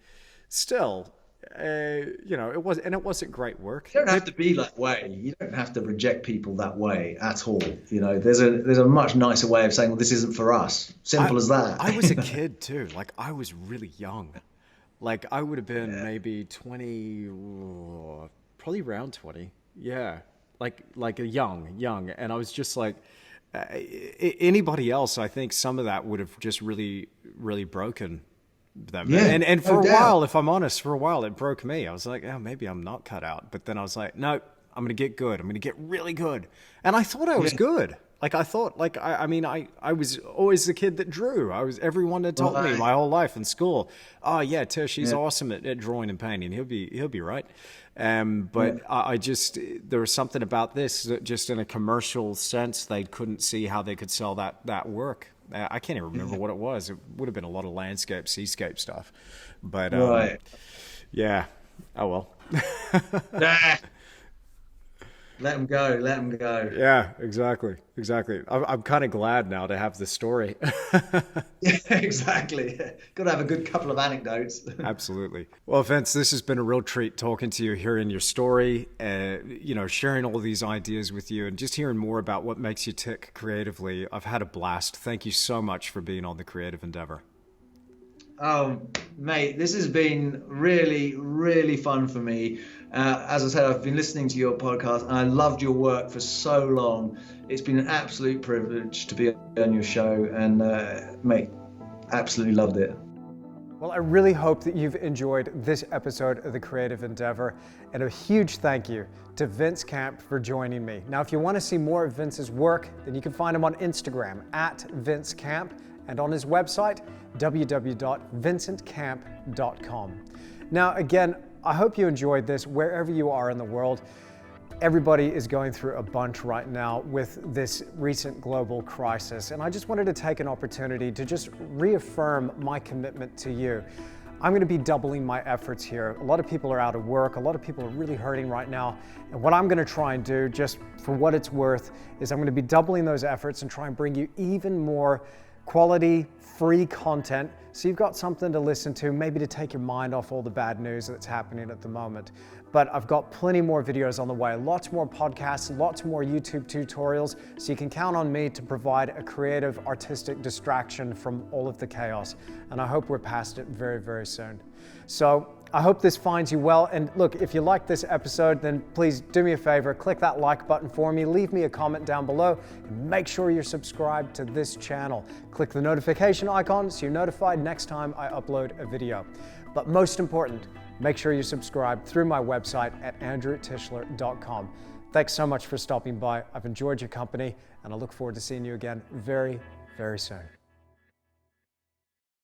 Speaker 1: still. It wasn't great work.
Speaker 6: You don't have to be that way. You don't have to reject people that way at all. There's a much nicer way of saying, well, this isn't for us. Simple as that.
Speaker 1: I was a kid too. Like, I was really young. Like, I would have been maybe 20, probably around 20. Yeah. Like a young. And I was just like, anybody else, I think some of that would have just really, really broken them. Yeah, and for a while, if I'm honest, it broke me. I was like, oh, maybe I'm not cut out. But then I was like, no, I'm going to get good. I'm going to get really good. And I thought I was good Like I thought, like I mean, I was always the kid that drew. Everyone had told me my whole life in school. Oh yeah, Tish, he's awesome at drawing and painting. He'll be right. But I just, there was something about this that just in a commercial sense, they couldn't see how they could sell that work. I can't even remember what it was. It would have been a lot of landscape, seascape stuff. But yeah. Oh well.
Speaker 6: Let them go. Let them go.
Speaker 1: Yeah, exactly. I'm kind of glad now to have this story.
Speaker 6: Yeah, exactly. Got to have a good couple of anecdotes.
Speaker 1: Absolutely. Well, Vince, this has been a real treat talking to you, hearing your story, sharing all these ideas with you, and just hearing more about what makes you tick creatively. I've had a blast. Thank you so much for being on the Creative Endeavour.
Speaker 6: Oh, mate, this has been really, really fun for me. As I said, I've been listening to your podcast and I loved your work for so long. It's been an absolute privilege to be on your show and, mate, absolutely loved it.
Speaker 1: Well, I really hope that you've enjoyed this episode of The Creative Endeavour, and a huge thank you to Vince Kamp for joining me. Now, if you want to see more of Vince's work, then you can find him on Instagram @VinceKamp and on his website, www.vincentkamp.com. Now, again, I hope you enjoyed this wherever you are in the world. Everybody is going through a bunch right now with this recent global crisis, and I just wanted to take an opportunity to just reaffirm my commitment to you. I'm going to be doubling my efforts here. A lot of people are out of work. A lot of people are really hurting right now. And what I'm going to try and do, just for what it's worth, is I'm going to be doubling those efforts and try and bring you even more quality, free content, so you've got something to listen to, maybe to take your mind off all the bad news that's happening at the moment. But I've got plenty more videos on the way, lots more podcasts, lots more YouTube tutorials, so you can count on me to provide a creative, artistic distraction from all of the chaos. And I hope we're past it very, very soon. So I hope this finds you well. And look, if you like this episode, then please do me a favor, click that like button for me, leave me a comment down below, and make sure you're subscribed to this channel. Click the notification icon so you're notified next time I upload a video. But most important, make sure you're subscribed through my website at andrewtischler.com. Thanks so much for stopping by. I've enjoyed your company, and I look forward to seeing you again very, very soon.